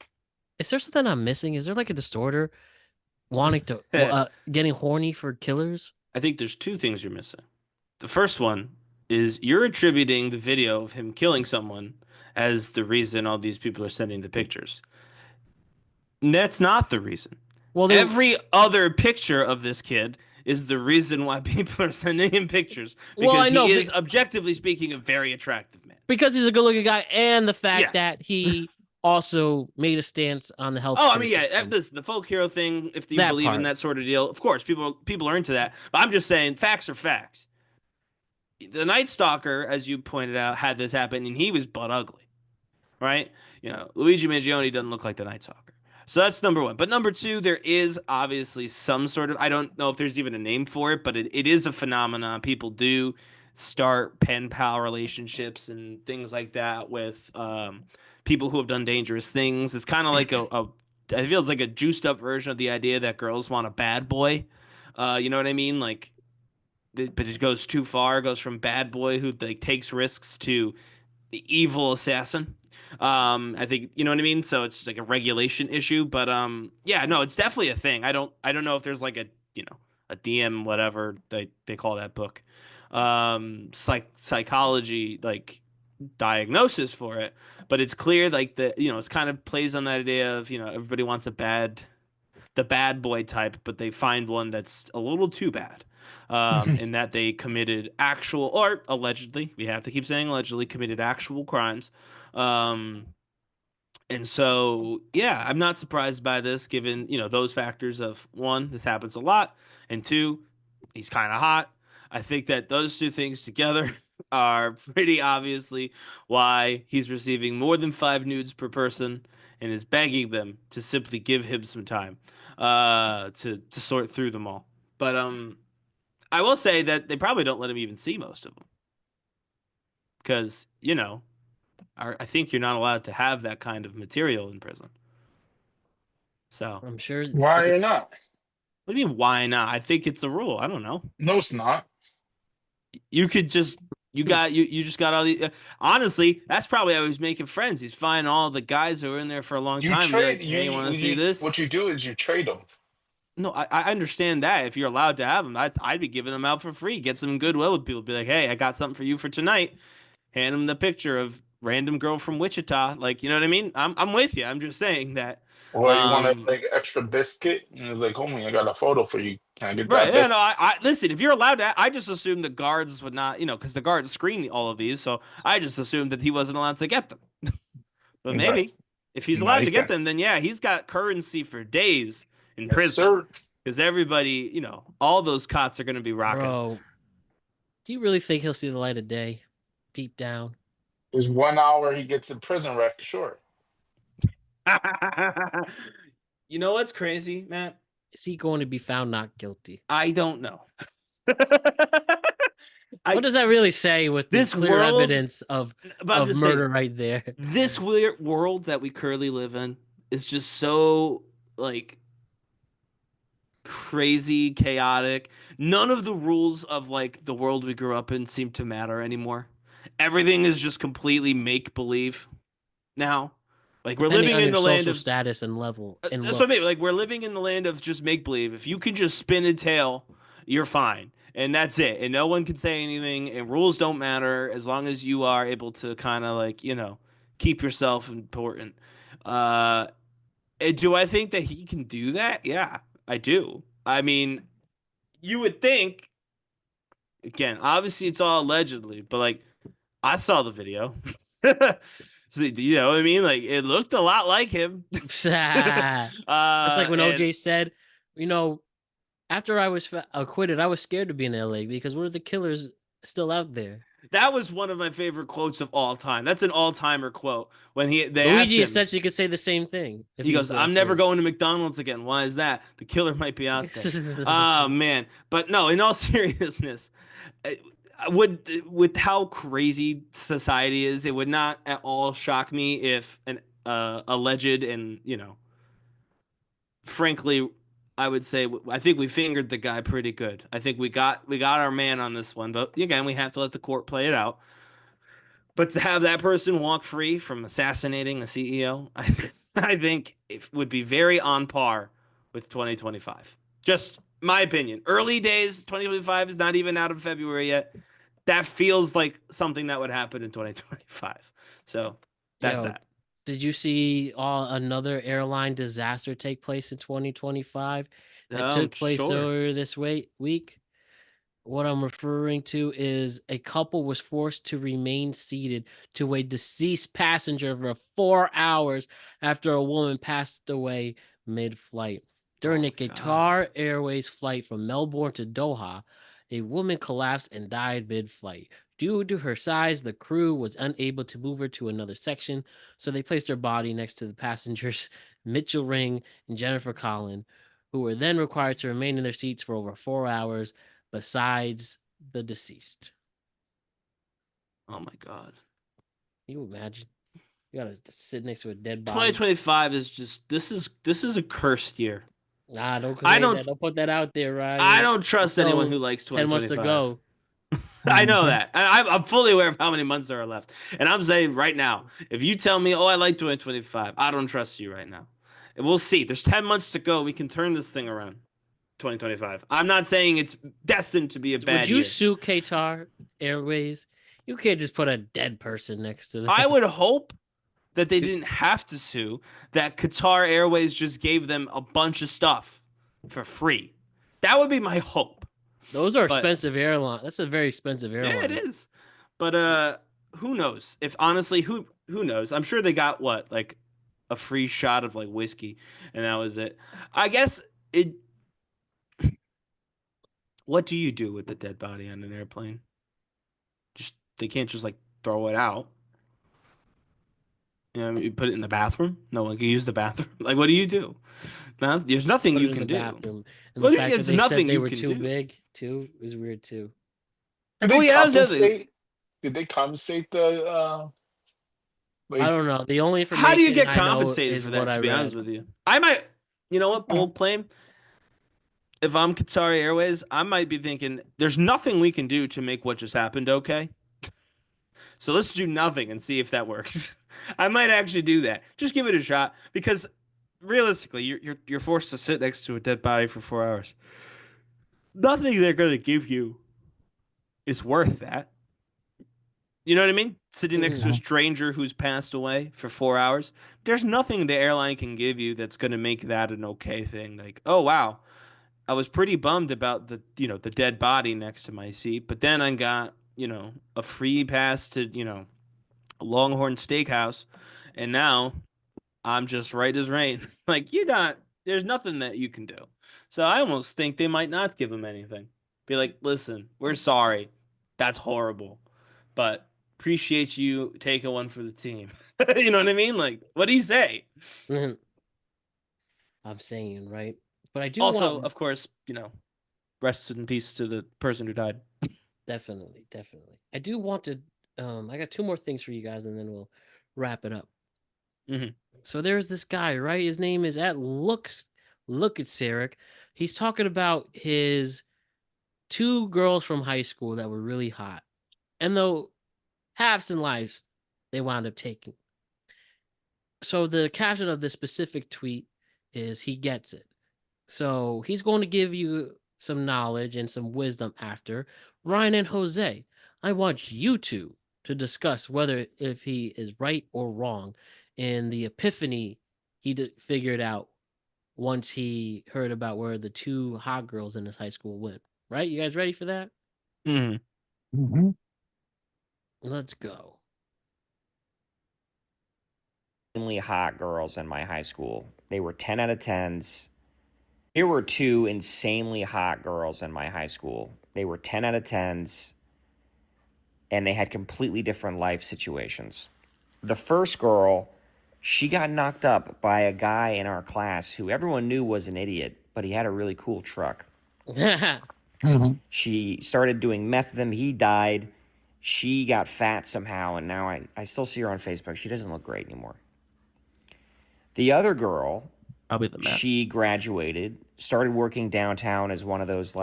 [SPEAKER 2] something I'm missing? Is there like a distorter wanting to getting horny for killers?
[SPEAKER 1] I think there's two things you're missing. The first one is you're attributing the video of him killing someone as the reason all these people are sending the pictures. That's not the reason.
[SPEAKER 2] Well,
[SPEAKER 1] Every other picture of this kid is the reason why people are sending him pictures, because
[SPEAKER 2] I know,
[SPEAKER 1] he is, objectively speaking, a very attractive man.
[SPEAKER 2] because he's a good-looking guy, and the fact
[SPEAKER 1] Yeah.
[SPEAKER 2] that he also made a stance on the health.
[SPEAKER 1] Oh, I mean, yeah, the folk hero thing. If you believe in that sort of deal, of course, people are into that. But I'm just saying, facts are facts. The Night Stalker, as you pointed out, had this happen, and he was butt ugly, right? You know, Luigi Mangione doesn't look like the Night Stalker. So that's number one. But number two, there is obviously some sort of, I don't know if there's even a name for it, but it is a phenomenon. People do start pen pal relationships and things like that with people who have done dangerous things. It's kind of like I feel it's like a juiced up version of the idea that girls want a bad boy. You know what I mean? Like, but it goes too far. It goes from bad boy who like takes risks to evil assassin. I think you know what I mean. So it's like a regulation issue, but yeah, no, it's definitely a thing. I don't know if there's like a DM whatever they call that book, psychology like diagnosis for it, but it's clear like it's kind of plays on that idea of everybody wants the bad boy type, but they find one that's a little too bad. In that they committed actual, or allegedly, we have to keep saying allegedly, committed actual crimes. And so, yeah, I'm not surprised by this, given, those factors of one, this happens a lot, and two, he's kind of hot. I think that those two things together are pretty obviously why he's receiving more than 5 nudes per person and is begging them to simply give him some time to sort through them all. But I will say that they probably don't let him even see most of them. Because, I think you're not allowed to have that kind of material in prison. So.
[SPEAKER 2] I'm sure.
[SPEAKER 3] Why or not?
[SPEAKER 1] What do you mean, why not? I think it's a rule. I don't know.
[SPEAKER 3] No, it's not.
[SPEAKER 1] You could just, you just got all the, honestly, that's probably how he's making friends. He's finding all the guys who are in there for a long time.
[SPEAKER 3] Trade,
[SPEAKER 1] like, hey, you want to see this?
[SPEAKER 3] What you do is you trade them.
[SPEAKER 1] No, I understand that. If you're allowed to have them, I'd be giving them out for free. Get some goodwill with people. Be like, hey, I got something for you for tonight. Hand them the picture of random girl from Wichita. Like, you know what I mean? I'm with you. I'm just saying that.
[SPEAKER 3] Or you want a like extra biscuit, and it's like, homie, I got a photo for you. Can I get that?
[SPEAKER 1] Yeah, no, I listen. If you're allowed to, I just assumed the guards would not, because the guards screen all of these. So I just assumed that he wasn't allowed to get them. But maybe if he's allowed to get them, then yeah, he's got currency for days in prison. Because everybody, all those cots are going to be rocking.
[SPEAKER 2] Bro, do you really think he'll see the light of day deep down?
[SPEAKER 3] There's 1 hour he gets in prison, rest sure.
[SPEAKER 1] You know what's crazy, Matt?
[SPEAKER 2] Is he going to be found not guilty?
[SPEAKER 1] I don't know.
[SPEAKER 2] What does that really say with this clear evidence of murder right there?
[SPEAKER 1] This weird world that we currently live in is just so like crazy, chaotic. None of the rules of like the world we grew up in seem to matter anymore. Everything is just completely make believe now. Like we're living in the land of
[SPEAKER 2] status and level. And
[SPEAKER 1] that's what I mean. Like we're living in the land of just make believe. If you can just spin a tail, you're fine, and that's it. And no one can say anything. And rules don't matter as long as you are able to kind of like keep yourself important. Do I think that he can do that? Yeah, I do. I mean, you would think. Again, obviously it's all allegedly, but like I saw the video. So, you know what I mean? Like it looked a lot like him.
[SPEAKER 2] Just like when OJ said, After I was acquitted, I was scared to be in LA because what are the killers still out there?
[SPEAKER 1] That was one of my favorite quotes of all time. That's an all-timer quote. When they ask
[SPEAKER 2] Luigi
[SPEAKER 1] him,
[SPEAKER 2] essentially could say the same thing if
[SPEAKER 1] he
[SPEAKER 2] he's
[SPEAKER 1] goes, "I'm never
[SPEAKER 2] free.
[SPEAKER 1] going to McDonald's again." Why is that? The killer might be out there. Oh man. But no, in all seriousness, with how crazy society is, it would not at all shock me if an alleged and frankly, I would say I think we fingered the guy pretty good. I think we got our man on this one, but again, we have to let the court play it out. But to have that person walk free from assassinating a CEO, I think it would be very on par with 2025. Just my opinion. Early days, 2025 is not even out of February yet. That feels like something that would happen in 2025. So that's
[SPEAKER 2] Yo,
[SPEAKER 1] that.
[SPEAKER 2] did you see another airline disaster take place in 2025 that took place
[SPEAKER 1] Sure.
[SPEAKER 2] earlier this week? What I'm referring to is a couple was forced to remain seated to a deceased passenger for 4 hours after a woman passed away mid-flight. During
[SPEAKER 1] Oh
[SPEAKER 2] a
[SPEAKER 1] my God.
[SPEAKER 2] Qatar Airways flight from Melbourne to Doha, a woman collapsed and died mid-flight. Due to her size, the crew was unable to move her to another section, so they placed her body next to the passengers, Mitchell Ring and Jennifer Collin, who were then required to remain in their seats for over 4 hours besides the deceased.
[SPEAKER 1] Oh my God.
[SPEAKER 2] Can you imagine? You gotta sit next to a dead body.
[SPEAKER 1] 2025 is just this is a cursed year.
[SPEAKER 2] Nah, don't
[SPEAKER 1] I
[SPEAKER 2] say
[SPEAKER 1] don't
[SPEAKER 2] that. Don't put that out there, Ryan.
[SPEAKER 1] I don't trust anyone
[SPEAKER 2] Still
[SPEAKER 1] who likes
[SPEAKER 2] 10 months to
[SPEAKER 1] 2025.
[SPEAKER 2] go.
[SPEAKER 1] I know that. I'm fully aware of how many months there are left. And I'm saying right now, if you tell me, oh, I like 2025, I don't trust you right now. And we'll see. There's 10 months to go. We can turn this thing around. 2025. I'm not saying it's destined to be a
[SPEAKER 2] Would
[SPEAKER 1] bad
[SPEAKER 2] you
[SPEAKER 1] year.
[SPEAKER 2] sue Qatar Airways? You can't just put a dead person next to them.
[SPEAKER 1] I would hope that they didn't have to sue, that Qatar Airways just gave them a bunch of stuff for free. That would be my hope.
[SPEAKER 2] Those are
[SPEAKER 1] But
[SPEAKER 2] expensive airline. That's a very expensive airline.
[SPEAKER 1] yeah, it is. But who knows? If honestly, who knows? I'm sure they got what, like a free shot of like whiskey, and that was it. I guess it. What do you do with the dead body on an airplane? Just they can't just like throw it out. You know, you put it in the bathroom. No one can use the bathroom. Like, what do you do? There's nothing
[SPEAKER 2] Put
[SPEAKER 1] you
[SPEAKER 2] it in
[SPEAKER 1] can
[SPEAKER 2] the
[SPEAKER 1] do.
[SPEAKER 2] bathroom. And the
[SPEAKER 1] Well,
[SPEAKER 2] fact that
[SPEAKER 1] it's
[SPEAKER 2] they said
[SPEAKER 1] nothing
[SPEAKER 2] they
[SPEAKER 1] you
[SPEAKER 2] were
[SPEAKER 1] can
[SPEAKER 2] too
[SPEAKER 1] do.
[SPEAKER 2] big, too, is weird, too.
[SPEAKER 3] Did
[SPEAKER 1] Oh
[SPEAKER 3] they
[SPEAKER 1] yeah, that was the other thing.
[SPEAKER 3] compensate? Did they compensate the
[SPEAKER 2] I
[SPEAKER 3] like?
[SPEAKER 2] don't know. The only
[SPEAKER 1] How do you
[SPEAKER 2] information
[SPEAKER 1] get
[SPEAKER 2] I know
[SPEAKER 1] compensated
[SPEAKER 2] is
[SPEAKER 1] for
[SPEAKER 2] what
[SPEAKER 1] that?
[SPEAKER 2] I
[SPEAKER 1] To be honest
[SPEAKER 2] read.
[SPEAKER 1] with you, I might. You know what? Bold claim. If I'm Qatar Airways, I might be thinking there's nothing we can do to make what just happened okay. So let's do nothing and see if that works. I might actually do that. Just give it a shot because realistically, you're forced to sit next to a dead body for 4 hours. Nothing they're gonna give you is worth that. You know what I mean? Sitting next to a stranger who's passed away for 4 hours. There's nothing the airline can give you that's gonna make that an okay thing. Like, oh wow, I was pretty bummed about the dead body next to my seat, but then I got a free pass to Longhorn Steakhouse, and now I'm just right as rain. Like you're not. There's nothing that you can do. So I almost think they might not give him anything. Be like, listen, we're sorry. That's horrible, but appreciate you taking one for the team. You know what I mean? Like, what do you say?
[SPEAKER 2] I'm saying, right? But I do
[SPEAKER 1] Also,
[SPEAKER 2] want
[SPEAKER 1] of course, rest in peace to the person who died.
[SPEAKER 2] definitely. I do want to I got two more things for you guys and then we'll wrap it up.
[SPEAKER 1] Mhm.
[SPEAKER 2] So there's this guy, right? His name is at Look at Sarek. He's talking about his two girls from high school that were really hot. And though halves in lives they wound up taking. So the caption of this specific tweet is he gets it. So he's going to give you some knowledge and some wisdom after. Ryan and Jose, I want you two to discuss whether if he is right or wrong in the epiphany he figured out once he heard about where the two hot girls in his high school went. Right? You guys ready for that?
[SPEAKER 1] Mhm.
[SPEAKER 2] Let's go.
[SPEAKER 10] Hot girls in my high school. They were 10 out of 10s. Here were two insanely hot girls in my high school. They were 10 out of 10s, and they had completely different life situations. The first girl, she got knocked up by a guy in our class who everyone knew was an idiot, but he had a really cool truck. She started doing meth with him. He died. She got fat somehow, and now I still see her on Facebook. She doesn't look great anymore. The other girl,
[SPEAKER 1] Probably the meth.
[SPEAKER 10] she graduated, started working downtown as one of those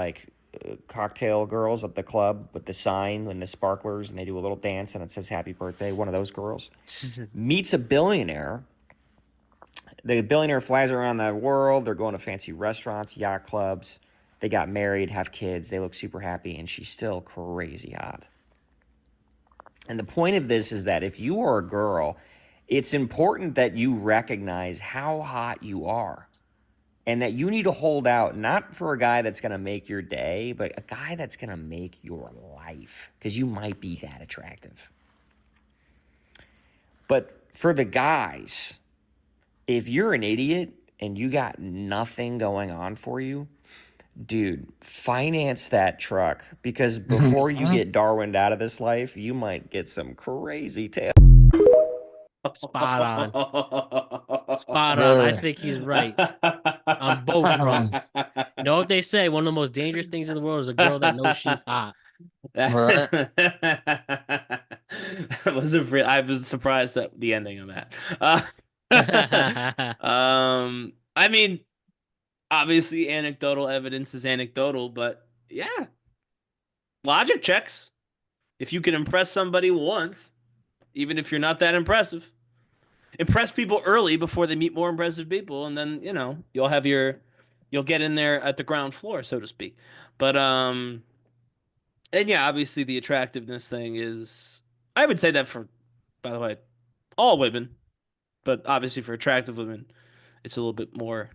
[SPEAKER 10] cocktail girls at the club with the sign and the sparklers, and they do a little dance and it says happy birthday. One of those girls meets a billionaire. The billionaire flies around the world. They're going to fancy restaurants, yacht clubs. They got married, have kids. They look super happy, and she's still crazy hot. And the point of this is that if you are a girl, it's important that you recognize how hot you are. And that you need to hold out, not for a guy that's going to make your day, but a guy that's going to make your life. Because you might be that attractive. But for the guys, if you're an idiot and you got nothing going on for you, dude, finance that truck. Because before you get Darwined out of this life, you might get some crazy tail.
[SPEAKER 2] Spot on. Spot on. I think he's right on both fronts. You know what they say? One of the most dangerous things in the world is a girl that knows she's hot.
[SPEAKER 1] I was surprised at the ending of that. I mean, obviously anecdotal evidence is anecdotal, but yeah, logic checks. If you can impress somebody once, even if you're not that impressive, impress people early before they meet more impressive people, and then you'll get in there at the ground floor, so to speak. But and yeah, obviously the attractiveness thing is, I would say that for, by the way, all women, but obviously for attractive women, it's a little bit more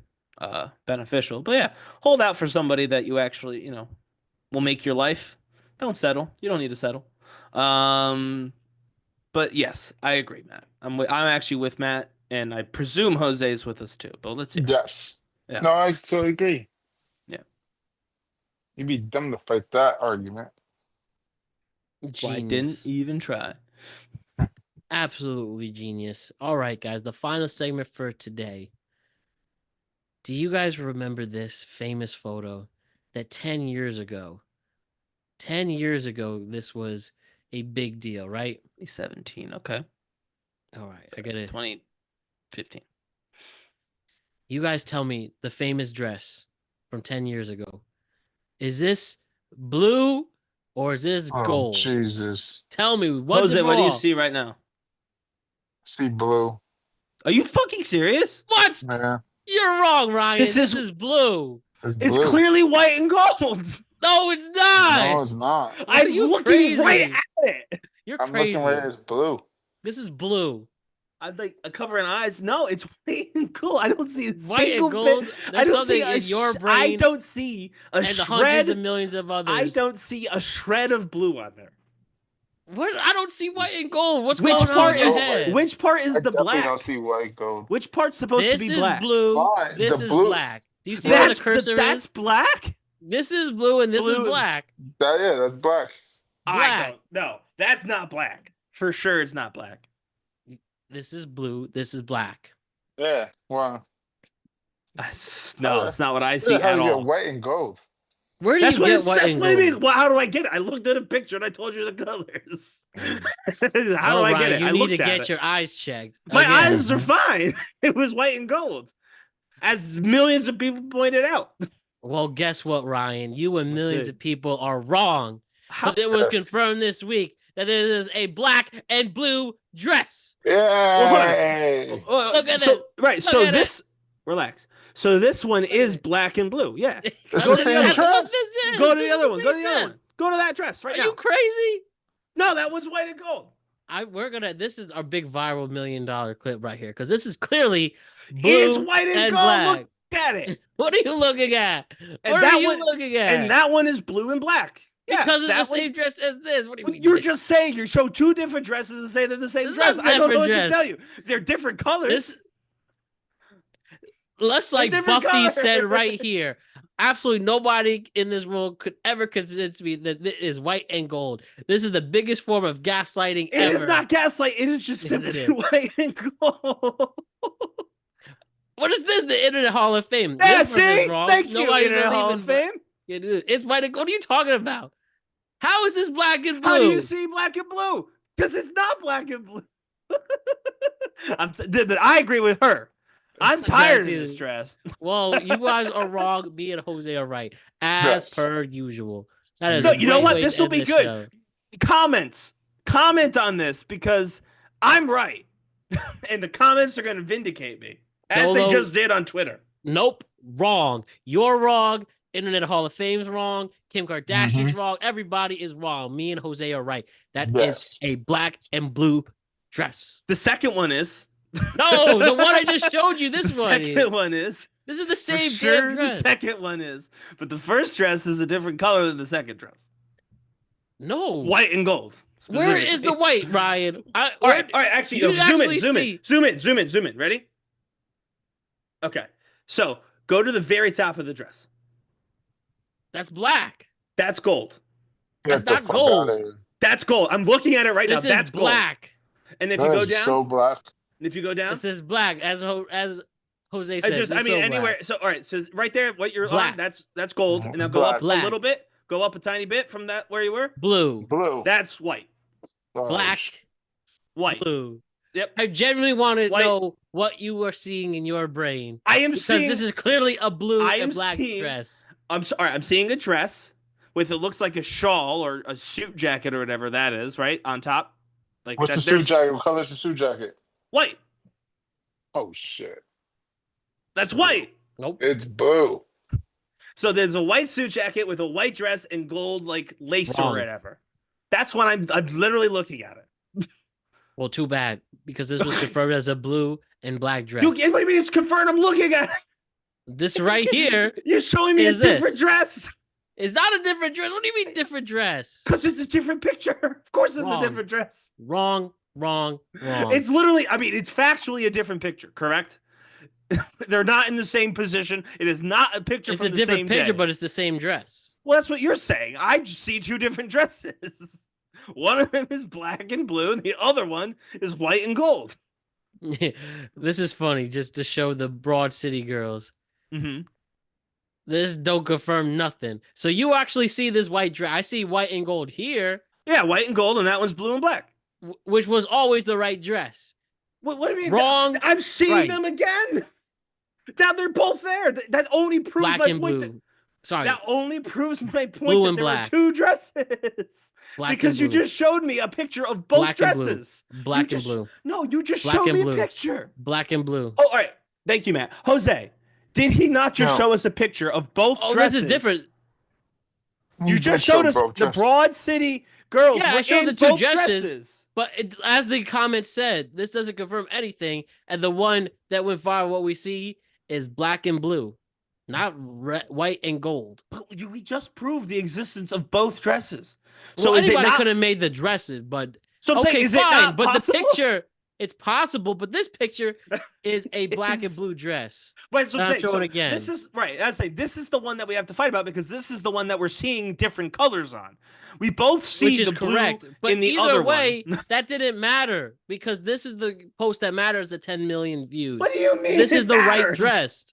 [SPEAKER 1] beneficial. But yeah, hold out for somebody that you actually will make your life. Don't settle. You don't need to settle. But yes, I agree, Matt. I'm actually with Matt, and I presume Jose is with us too. But let's see.
[SPEAKER 3] Yes.
[SPEAKER 1] Yeah.
[SPEAKER 3] No, I totally agree.
[SPEAKER 1] Yeah.
[SPEAKER 3] You'd be dumb to fight that argument.
[SPEAKER 1] Well, I didn't even try.
[SPEAKER 2] Absolutely genius. All right, guys, the final segment for today. Do you guys remember this famous photo that 10 years ago, this was a big deal, right?
[SPEAKER 1] 2017, okay.
[SPEAKER 2] All right, I got it.
[SPEAKER 1] 2015.
[SPEAKER 2] You guys tell me the famous dress from 10 years ago. Is this blue or is this gold?
[SPEAKER 3] Jesus.
[SPEAKER 2] Tell me. What's
[SPEAKER 1] Jose, what do you see right now?
[SPEAKER 3] See blue.
[SPEAKER 1] Are you fucking serious?
[SPEAKER 2] What?
[SPEAKER 3] Yeah.
[SPEAKER 2] You're wrong, Ryan. This is blue.
[SPEAKER 3] It's
[SPEAKER 1] blue. Clearly white and gold.
[SPEAKER 2] No, it's not.
[SPEAKER 3] No, it's not.
[SPEAKER 1] I'm looking right at it.
[SPEAKER 2] You're
[SPEAKER 3] I'm
[SPEAKER 2] crazy.
[SPEAKER 3] looking right at it's blue.
[SPEAKER 2] This is blue.
[SPEAKER 1] I'm like covering eyes. No, it's white and gold. I don't see a
[SPEAKER 2] white
[SPEAKER 1] single
[SPEAKER 2] and gold.
[SPEAKER 1] bit.
[SPEAKER 2] There's
[SPEAKER 1] I don't see
[SPEAKER 2] something in your brain.
[SPEAKER 1] I don't see a
[SPEAKER 2] and
[SPEAKER 1] shred.
[SPEAKER 2] The hundreds of millions of others.
[SPEAKER 1] I don't see a shred of blue on there.
[SPEAKER 2] What? I don't see white and gold. What's going on in your head?
[SPEAKER 1] Which part is the black?
[SPEAKER 3] I don't see white and gold.
[SPEAKER 1] Which part's supposed to be black?
[SPEAKER 2] This is blue. This is black. Do you see where the cursor is?
[SPEAKER 1] That's black?
[SPEAKER 2] This is blue and this is black.
[SPEAKER 3] Yeah, that's black.
[SPEAKER 1] I don't. No, that's not black. For sure, it's not black.
[SPEAKER 2] This is blue. This is black.
[SPEAKER 3] Yeah. Wow.
[SPEAKER 1] No, that's not what I see at all.
[SPEAKER 3] White and gold.
[SPEAKER 2] Where do you get white and gold?
[SPEAKER 1] I mean. Well, how do I get it? I looked at a picture and I told you the colors. How do I get it?
[SPEAKER 2] You need to get your eyes checked.
[SPEAKER 1] My eyes are fine. It was white and gold, as millions of people pointed out.
[SPEAKER 2] Well, guess what, Ryan? You and millions of people are wrong. Because it was confirmed this week that there is a black and blue dress.
[SPEAKER 3] Yeah.
[SPEAKER 2] Look at it.
[SPEAKER 1] Right. So this, relax. So this one is black and blue. Yeah.
[SPEAKER 3] It's the same dress.
[SPEAKER 1] Go to the other one. Go to the other one. Go to that dress right now.
[SPEAKER 2] Are you crazy?
[SPEAKER 1] No, that one's white and gold.
[SPEAKER 2] This is our big viral $1 million clip right here. Because this is clearly blue
[SPEAKER 1] It's white and gold.
[SPEAKER 2] Black.
[SPEAKER 1] Look at it.
[SPEAKER 2] What are you looking at? What are you looking at?
[SPEAKER 1] And that one is blue and black. Yeah,
[SPEAKER 2] because it's the same dress as this. What do you mean?
[SPEAKER 1] You're just saying you show two different dresses and say they're the same dress. I don't know what to tell you. They're different colors.
[SPEAKER 2] Let's like
[SPEAKER 1] different
[SPEAKER 2] Buffy
[SPEAKER 1] color.
[SPEAKER 2] said right here. Absolutely nobody in this world could ever convince me that this is white and gold. This is the biggest form of gaslighting
[SPEAKER 1] It
[SPEAKER 2] ever.
[SPEAKER 1] is not gaslight. It is just
[SPEAKER 2] Yes, it
[SPEAKER 1] simply
[SPEAKER 2] is.
[SPEAKER 1] white and gold.
[SPEAKER 2] What is this? The Internet Hall of Fame.
[SPEAKER 1] Yeah,
[SPEAKER 2] This person's
[SPEAKER 1] see?
[SPEAKER 2] wrong.
[SPEAKER 1] Thank you,
[SPEAKER 2] Nobody's
[SPEAKER 1] Internet Hall
[SPEAKER 2] believing
[SPEAKER 1] of Fame.
[SPEAKER 2] It is. It's white and gold. What are you talking about? How is this black and blue?
[SPEAKER 1] How do you see black and blue? Because it's not black and blue. I agree with her. I'm tired of this dress.
[SPEAKER 2] Well, you guys are wrong. Me and Jose are right, as
[SPEAKER 3] Yes.
[SPEAKER 2] per usual. That is
[SPEAKER 1] No,
[SPEAKER 2] a
[SPEAKER 1] you know
[SPEAKER 2] great
[SPEAKER 1] what?
[SPEAKER 2] way
[SPEAKER 1] This
[SPEAKER 2] to
[SPEAKER 1] will
[SPEAKER 2] end
[SPEAKER 1] be
[SPEAKER 2] the
[SPEAKER 1] good.
[SPEAKER 2] show.
[SPEAKER 1] Comment on this because I'm right, and the comments are going to vindicate me as
[SPEAKER 2] Solo-
[SPEAKER 1] they just did on Twitter.
[SPEAKER 2] Nope, wrong. You're wrong. Internet Hall of Fame's wrong. Kim Kardashian's wrong. Everybody is wrong. Me and Jose are right. That is a black and blue dress.
[SPEAKER 1] The second one is.
[SPEAKER 2] No, the one I just showed you. This
[SPEAKER 1] The
[SPEAKER 2] one.
[SPEAKER 1] second one is.
[SPEAKER 2] This is the
[SPEAKER 1] For
[SPEAKER 2] same
[SPEAKER 1] sure,
[SPEAKER 2] damn dress.
[SPEAKER 1] the second one is. But the first dress is a different color than the second dress.
[SPEAKER 2] No.
[SPEAKER 1] White and gold.
[SPEAKER 2] Where is the white, Ryan?
[SPEAKER 1] All right. Actually,
[SPEAKER 2] you
[SPEAKER 1] no,
[SPEAKER 2] actually
[SPEAKER 1] zoom in. Ready? Okay. So go to the very top of the dress.
[SPEAKER 2] That's black.
[SPEAKER 1] That's gold.
[SPEAKER 2] That's not gold.
[SPEAKER 1] That's gold. I'm looking at it right
[SPEAKER 2] This
[SPEAKER 1] now.
[SPEAKER 2] is
[SPEAKER 1] That's
[SPEAKER 2] black.
[SPEAKER 1] Gold. And if you go down,
[SPEAKER 3] so black.
[SPEAKER 1] If you go down,
[SPEAKER 2] this is black. As Jose said,
[SPEAKER 1] anywhere. So all right. So right there, what you're
[SPEAKER 2] black.
[SPEAKER 1] on, that's gold. And now
[SPEAKER 3] It's
[SPEAKER 1] go up
[SPEAKER 3] black.
[SPEAKER 1] a little bit. Go up a tiny bit from that where you were.
[SPEAKER 2] Blue.
[SPEAKER 1] That's white.
[SPEAKER 2] Black.
[SPEAKER 1] White.
[SPEAKER 2] Blue.
[SPEAKER 1] Yep.
[SPEAKER 2] I genuinely want to know what you are seeing in your brain.
[SPEAKER 1] I am
[SPEAKER 2] because
[SPEAKER 1] seeing.
[SPEAKER 2] This is clearly a blue and black dress.
[SPEAKER 1] I'm sorry. I'm seeing a dress with it looks like a shawl or a suit jacket or whatever that is, right on top. Like
[SPEAKER 3] what's the suit jacket? What color is the suit jacket?
[SPEAKER 1] White.
[SPEAKER 3] Oh shit.
[SPEAKER 1] That's white.
[SPEAKER 2] Nope.
[SPEAKER 3] It's blue.
[SPEAKER 1] So there's a white suit jacket with a white dress and gold like lace or whatever. That's what I'm literally looking at it.
[SPEAKER 2] Well, too bad because this was confirmed as a blue and black dress.
[SPEAKER 1] What do you mean it's confirmed? I'm looking at it.
[SPEAKER 2] This right here.
[SPEAKER 1] You're showing me a different dress.
[SPEAKER 2] It's not a different dress. What do you mean different dress?
[SPEAKER 1] Because it's a different picture. Of course it's a different dress.
[SPEAKER 2] Wrong.
[SPEAKER 1] It's literally, it's factually a different picture, correct? They're not in the same position. It is not a picture from the same day.
[SPEAKER 2] It's a different picture, but it's the same dress.
[SPEAKER 1] Well, that's what you're saying. I just see two different dresses. One of them is black and blue, and the other one is white and gold.
[SPEAKER 2] This is funny, just to show the Broad City girls.
[SPEAKER 1] Mm-hmm.
[SPEAKER 2] This don't confirm nothing. So you actually see this white dress. I see white and gold here.
[SPEAKER 1] Yeah, white and gold, and that one's blue and black.
[SPEAKER 2] Which was always the right dress.
[SPEAKER 1] What do you mean?
[SPEAKER 2] Wrong.
[SPEAKER 1] I'm seeing them again. Now they're both there. That only proves
[SPEAKER 2] black
[SPEAKER 1] my
[SPEAKER 2] and
[SPEAKER 1] point.
[SPEAKER 2] blue. Sorry.
[SPEAKER 1] That only proves my point
[SPEAKER 2] Blue
[SPEAKER 1] that
[SPEAKER 2] and
[SPEAKER 1] there
[SPEAKER 2] black.
[SPEAKER 1] were two dresses.
[SPEAKER 2] Black
[SPEAKER 1] because
[SPEAKER 2] and
[SPEAKER 1] you
[SPEAKER 2] blue.
[SPEAKER 1] just showed me a picture of both
[SPEAKER 2] Black and blue.
[SPEAKER 1] dresses.
[SPEAKER 2] Black and blue.
[SPEAKER 1] No, you just
[SPEAKER 2] Black
[SPEAKER 1] showed
[SPEAKER 2] and
[SPEAKER 1] me
[SPEAKER 2] blue.
[SPEAKER 1] a picture.
[SPEAKER 2] Black and blue.
[SPEAKER 1] Oh, all right. Thank you, Matt. Jose, did he not just show us a picture of both dresses?
[SPEAKER 2] This is different.
[SPEAKER 1] You just showed us the Broad City girls.
[SPEAKER 2] Yeah,
[SPEAKER 1] were
[SPEAKER 2] I showed
[SPEAKER 1] in
[SPEAKER 2] the two
[SPEAKER 1] both
[SPEAKER 2] dresses. But as the comment said, this doesn't confirm anything. And the one that went viral, what we see, is black and blue, not white and gold.
[SPEAKER 1] But we just proved the existence of both dresses.
[SPEAKER 2] So
[SPEAKER 1] So is it
[SPEAKER 2] anybody
[SPEAKER 1] not?
[SPEAKER 2] could have made the dresses, but
[SPEAKER 1] So I'm
[SPEAKER 2] okay,
[SPEAKER 1] saying, is
[SPEAKER 2] fine.
[SPEAKER 1] it not
[SPEAKER 2] but
[SPEAKER 1] possible?
[SPEAKER 2] the picture, it's possible. But this picture is a black and blue dress.
[SPEAKER 1] Right, so I'm
[SPEAKER 2] And
[SPEAKER 1] saying,
[SPEAKER 2] show
[SPEAKER 1] so
[SPEAKER 2] it again.
[SPEAKER 1] this is right. I say this is the one that we have to fight about because this is the one that we're seeing different colors on. We both see
[SPEAKER 2] Which is
[SPEAKER 1] the
[SPEAKER 2] correct.
[SPEAKER 1] blue
[SPEAKER 2] But
[SPEAKER 1] in the
[SPEAKER 2] either
[SPEAKER 1] other
[SPEAKER 2] way,
[SPEAKER 1] one.
[SPEAKER 2] that didn't matter because this is the post that matters at 10 million views.
[SPEAKER 1] What do you mean?
[SPEAKER 2] This
[SPEAKER 1] it
[SPEAKER 2] is the right
[SPEAKER 1] matters?
[SPEAKER 2] dress.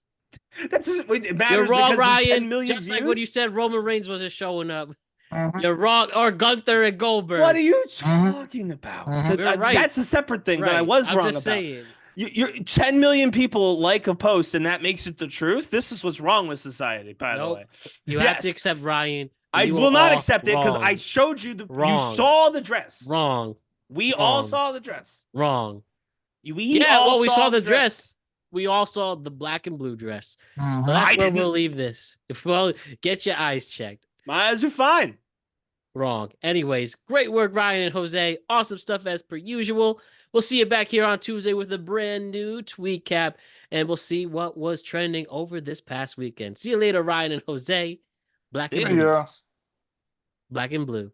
[SPEAKER 1] That's it matters
[SPEAKER 2] You're wrong,
[SPEAKER 1] because it's 10
[SPEAKER 2] Ryan.
[SPEAKER 1] million
[SPEAKER 2] Just
[SPEAKER 1] views?
[SPEAKER 2] like when you said Roman Reigns wasn't showing up. You're wrong. Or Gunther and Goldberg.
[SPEAKER 1] What are you talking about?
[SPEAKER 2] You're right.
[SPEAKER 1] That's a separate thing that I
[SPEAKER 2] Right.
[SPEAKER 1] was
[SPEAKER 2] I'm
[SPEAKER 1] wrong
[SPEAKER 2] just
[SPEAKER 1] about.
[SPEAKER 2] saying.
[SPEAKER 1] You're 10 million people like a post, and that makes it the truth. This is what's wrong with society, by the way.
[SPEAKER 2] You have to accept Ryan.
[SPEAKER 1] I
[SPEAKER 2] You
[SPEAKER 1] will
[SPEAKER 2] are
[SPEAKER 1] not
[SPEAKER 2] all
[SPEAKER 1] accept it because
[SPEAKER 2] wrong.
[SPEAKER 1] I showed you
[SPEAKER 2] Wrong.
[SPEAKER 1] you saw the dress.
[SPEAKER 2] Wrong.
[SPEAKER 1] We all
[SPEAKER 2] Wrong.
[SPEAKER 1] saw the dress.
[SPEAKER 2] Wrong.
[SPEAKER 1] We all
[SPEAKER 2] we saw the dress.
[SPEAKER 1] dress.
[SPEAKER 2] We all saw the black and blue dress.
[SPEAKER 3] Mhm.
[SPEAKER 2] So that's
[SPEAKER 1] I
[SPEAKER 2] where
[SPEAKER 1] didn't.
[SPEAKER 2] we'll leave this. Well, get your eyes checked.
[SPEAKER 1] My eyes are fine.
[SPEAKER 2] Wrong. Anyways, great work, Ryan and Jose. Awesome stuff as per usual. We'll see you back here on Tuesday with a brand new tweet cap, and we'll see what was trending over this past weekend. See you later, Ryan and Jose. Black and blue.
[SPEAKER 3] Yeah.
[SPEAKER 2] Black and blue.